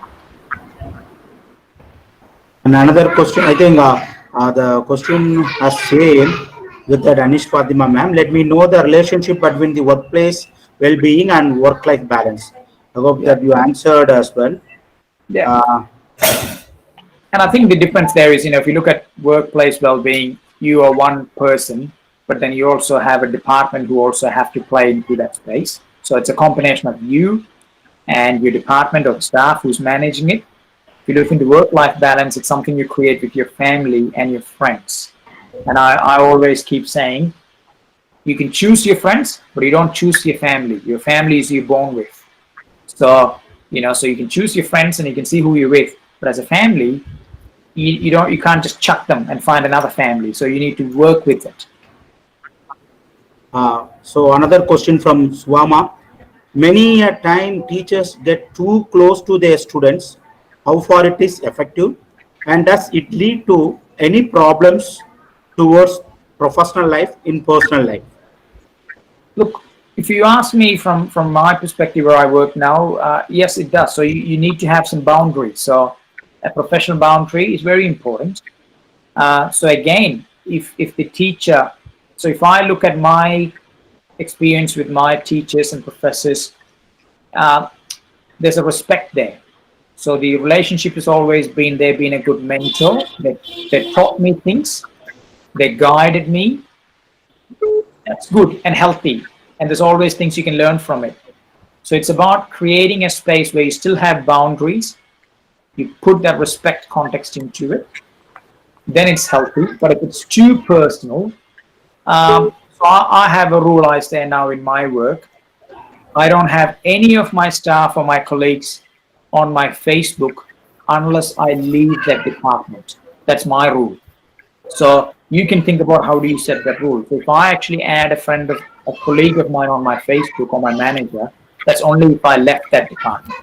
And another question, I think the question has same with the Danish Fatima ma'am. Let me know the relationship between the workplace well-being and work-life balance. I hope that you answered as well. Yeah. And I think the difference there is, if you look at workplace well-being, you are one person, but then you also have a department who also have to play into that space. So it's a combination of you and your department or staff who's managing it. If you look into work-life balance, it's something you create with your family and your friends. And I always keep saying, you can choose your friends, but you don't choose your family. Your family is you're born with. So, so you can choose your friends and you can see who you're with. But as a family, you can't just chuck them and find another family. So you need to work with it. So another question from Swama. Many a time teachers get too close to their students. How far it is effective? And does it lead to any problems towards professional life in personal life? Look, if you ask me from my perspective where I work now, yes, it does. So you need to have some boundaries. So a professional boundary is very important. So again, if the teacher, so if I look at my experience with my teachers and professors, there's a respect there. So the relationship has always been there, being a good mentor. They taught me things. They guided me. That's good and healthy. And there's always things you can learn from it. So it's about creating a space where you still have boundaries. You put that respect context into it. Then it's healthy. But if it's too personal, so I have a rule I say now in my work. I don't have any of my staff or my colleagues on my Facebook unless I leave that department. That's my rule. So you can think about how do you set that rule. So if I actually add a colleague of mine on my Facebook or my manager, that's only if I left that department.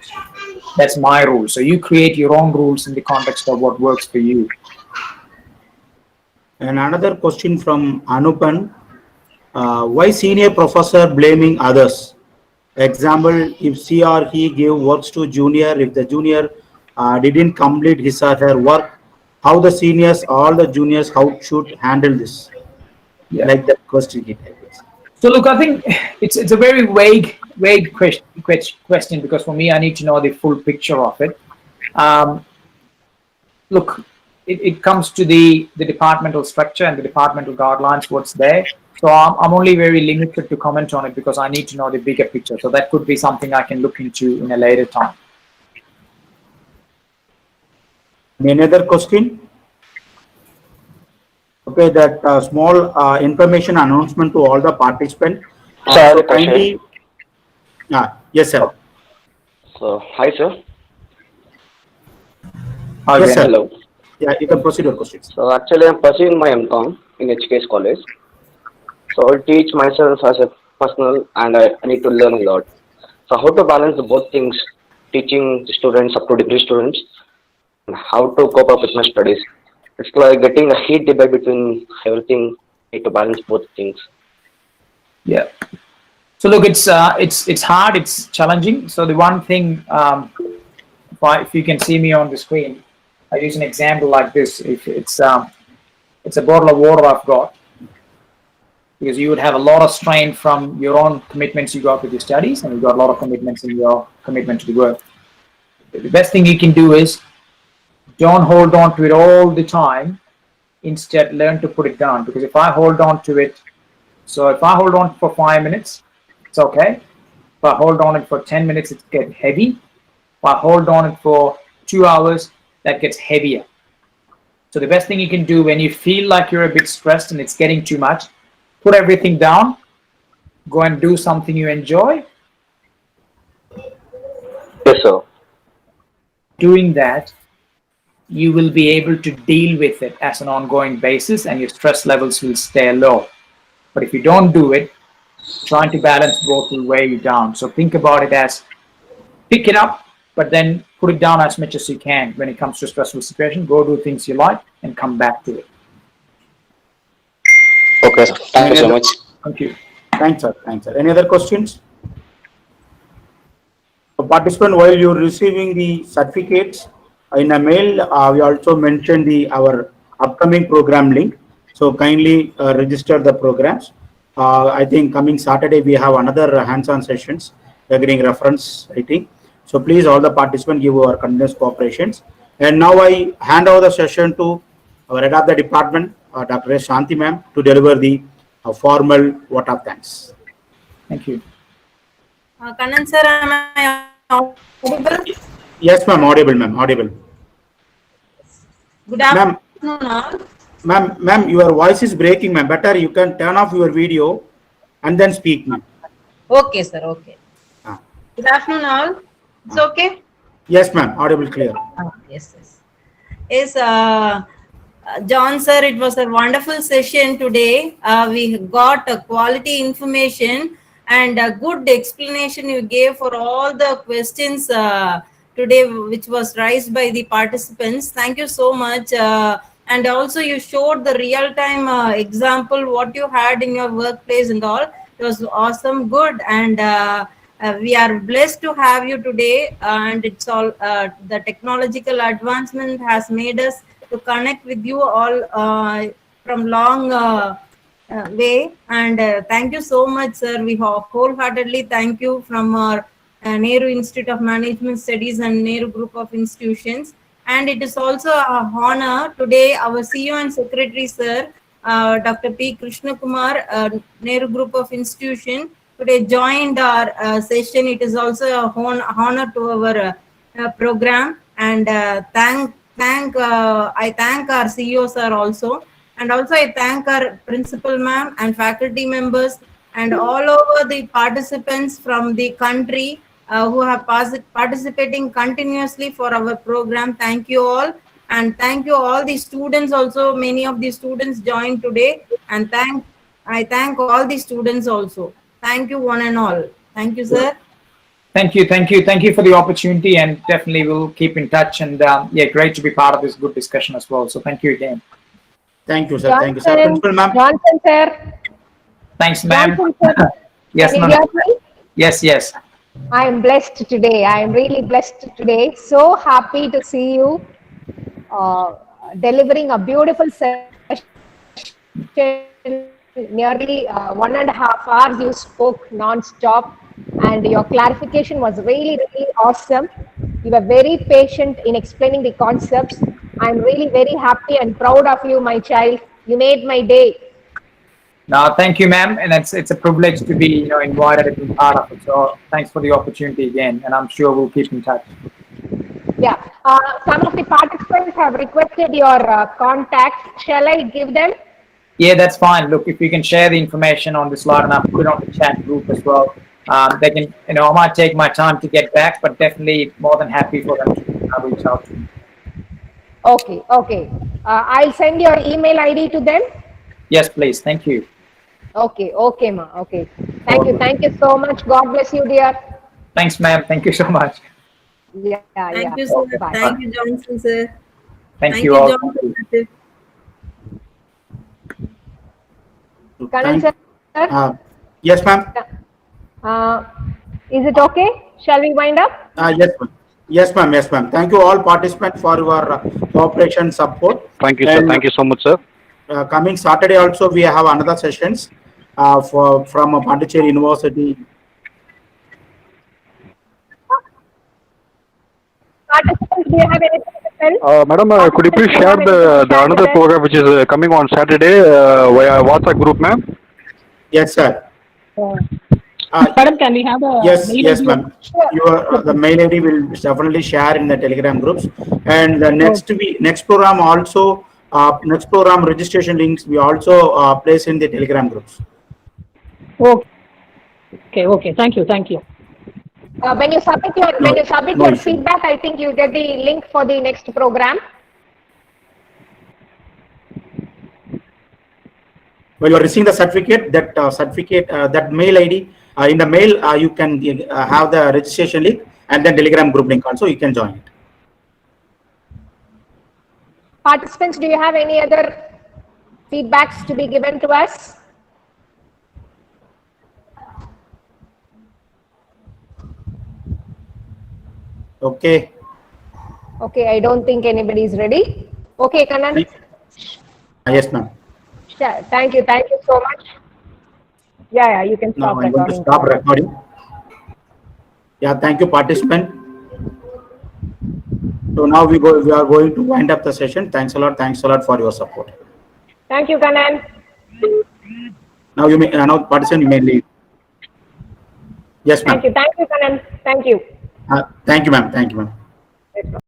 That's my rule. So you create your own rules in the context of what works for you. And another question from Anupan. Why senior professor blaming others? Example, if she or he gave works to junior, if the junior didn't complete his or her work, how the seniors, all the juniors, how should handle this? Yeah. Like that question. So look, I think it's a very vague question because for me, I need to know the full picture of it. Look, it comes to the departmental structure and the departmental guidelines, what's there. So I'm only very limited to comment on it because I need to know the bigger picture. So that could be something I can look into in a later time. Any other question? Okay, that small information announcement to all the participants. Sir, So kindly, yes, sir. So, hi, sir. Hi, Yes, Ben. sir. Hello. Yeah, you can proceed your questions. So actually, I'm pursuing my MCom in HKS College. So I teach myself as a personal, and I need to learn a lot. So how to balance both things, teaching students up to degree students, and how to cope up with my studies. It's like getting a heat debate between everything. Need to balance both things. Yeah. So look, it's hard, it's challenging. So the one thing, if you can see me on the screen, I use an example like this. If it's a bottle of water I've got, because you would have a lot of strain from your own commitments you got with your studies, and you've got a lot of commitments in your commitment to the work. The best thing you can do is don't hold on to it all the time. Instead, learn to put it down. Because if I hold on to it, so if I hold on for 5 minutes, it's okay. If I hold on it for 10 minutes, it gets heavy. If I hold on it for 2 hours, that gets heavier. So the best thing you can do when you feel like you're a bit stressed and it's getting too much, put everything down, go and do something you enjoy. Yes, sir. Doing that, you will be able to deal with it as an ongoing basis, and your stress levels will stay low. But if you don't do it, trying to balance both will weigh you down. So think about it as pick it up, but then put it down as much as you can. When it comes to a stressful situation, go do things you like and come back to it. Okay, sir. Thank you so much. Thank you. Thanks, sir. Thanks, sir. Any other questions? So participant, while you're receiving the certificates in a mail, we also mentioned our upcoming program link. So kindly register the programs. I think coming Saturday we have another hands-on sessions regarding reference writing. So please, all the participants, give our continuous cooperations. And now I hand over the session to our head of the department, Dr. S. Shanti ma'am, to deliver the formal vote of thanks. Thank you. Kannan sir, am I audible? Yes, ma'am. Audible, ma'am. Audible. Good afternoon, all. Ma'am, your voice is breaking, ma'am. Better you can turn off your video and then speak, ma'am. Okay, sir. Okay. Good afternoon, all. It's okay? Yes, ma'am. Audible, clear. Yes, yes. Yes, John sir, it was a wonderful session today. We got a quality information and a good explanation you gave for all the questions today, which was raised by the participants. Thank you so much. And also you showed the real-time example, what you had in your workplace and all. It was awesome, good. And we are blessed to have you today. And it's all, the technological advancement has made us to connect with you all from long way. And thank you so much, sir. We wholeheartedly thank you from our Nehure Institute of Management Studies and Nehure Group of Institutions. And it is also a honor today, our CEO and Secretary, sir, Dr. P. Krishna Kumar, Nehure Group of Institution, today joined our session. It is also a honor to our program. And I thank our CEO, sir, also. And also I thank our principal ma'am and faculty members and all over the participants from the country who have participating continuously for our program. Thank you all. And thank you all the students also. Many of the students joined today. And I thank all the students also. Thank you one and all. Thank you, sir. Thank you for the opportunity, and definitely we'll keep in touch. And yeah, great to be part of this good discussion as well. So thank you again. Thank you, sir. Johnson, thank you, sir. Principal, ma'am. Johnson, sir. Thanks, ma'am. Yes, Can you ma'am. hear me? Yes. I am blessed today. I am really blessed today. So happy to see you delivering a beautiful session. Nearly 1.5 hours you spoke non-stop, and your clarification was really, really awesome. You were very patient in explaining the concepts. I'm really very happy and proud of you, my child. You made my day. No, thank you, ma'am. And it's a privilege to be invited to be part of it. So thanks for the opportunity again, and I'm sure we'll keep in touch. Yeah, some of the participants have requested your contact. Shall I give them? Yeah, that's fine. Look, if you can share the information on the slide, and I'll put it on the chat group as well. They can, I might take my time to get back, but definitely more than happy for them to reach out to me. Okay, okay. I'll send your email ID to them. Yes, please. Thank you. Okay, okay, ma. Okay. Thank you so much. God bless you, dear. Thanks, ma'am. Thank you so much. Yeah, yeah. Thank you, sir. Okay. Bye. Thank you, Johnson, sir. Thank Thank you you, all. Johnson. Mathew. Kanan sir, Yes, ma'am. is it okay? Shall we wind up? Yes, ma'am. Yes, ma'am. Yes, ma'am. Thank you all participants for your cooperation support. Thank you, sir. And, Thank you so much, sir. coming Saturday also we have another sessions from Pondicherry University. Participants, do you have anything to tell? Madam, could you please share the another program which is coming on Saturday via WhatsApp group, ma'am? Yes, sir. Madam, can we have a Yes, mail yes, ID? ma'am. Your the mail ID will definitely share in the Telegram groups. And the next program also, next program registration links we also place in the Telegram groups. Okay, okay. Thank you, thank you. When you submit No your issue. feedback, I think you get the link for the next program. When you are receiving the certificate, that mail ID in the mail, you can have the registration link and then Telegram group link also. You can join it. Participants, do you have any other feedbacks to be given to us? Okay. Okay, I don't think anybody is ready. Okay, Kanan. Yes, ma'am. Sure. Thank you so much. Yeah, you can Now stop I'm going to recording. stop recording. Yeah, thank you, participant. So now we are going to wind up the session. Thanks a lot for your support. Thank you, Kanan. Now you may now participant you may leave. Yes, ma'am. Thank you, Kanan. Thank you. Thank you, ma'am. Thank you, ma'am.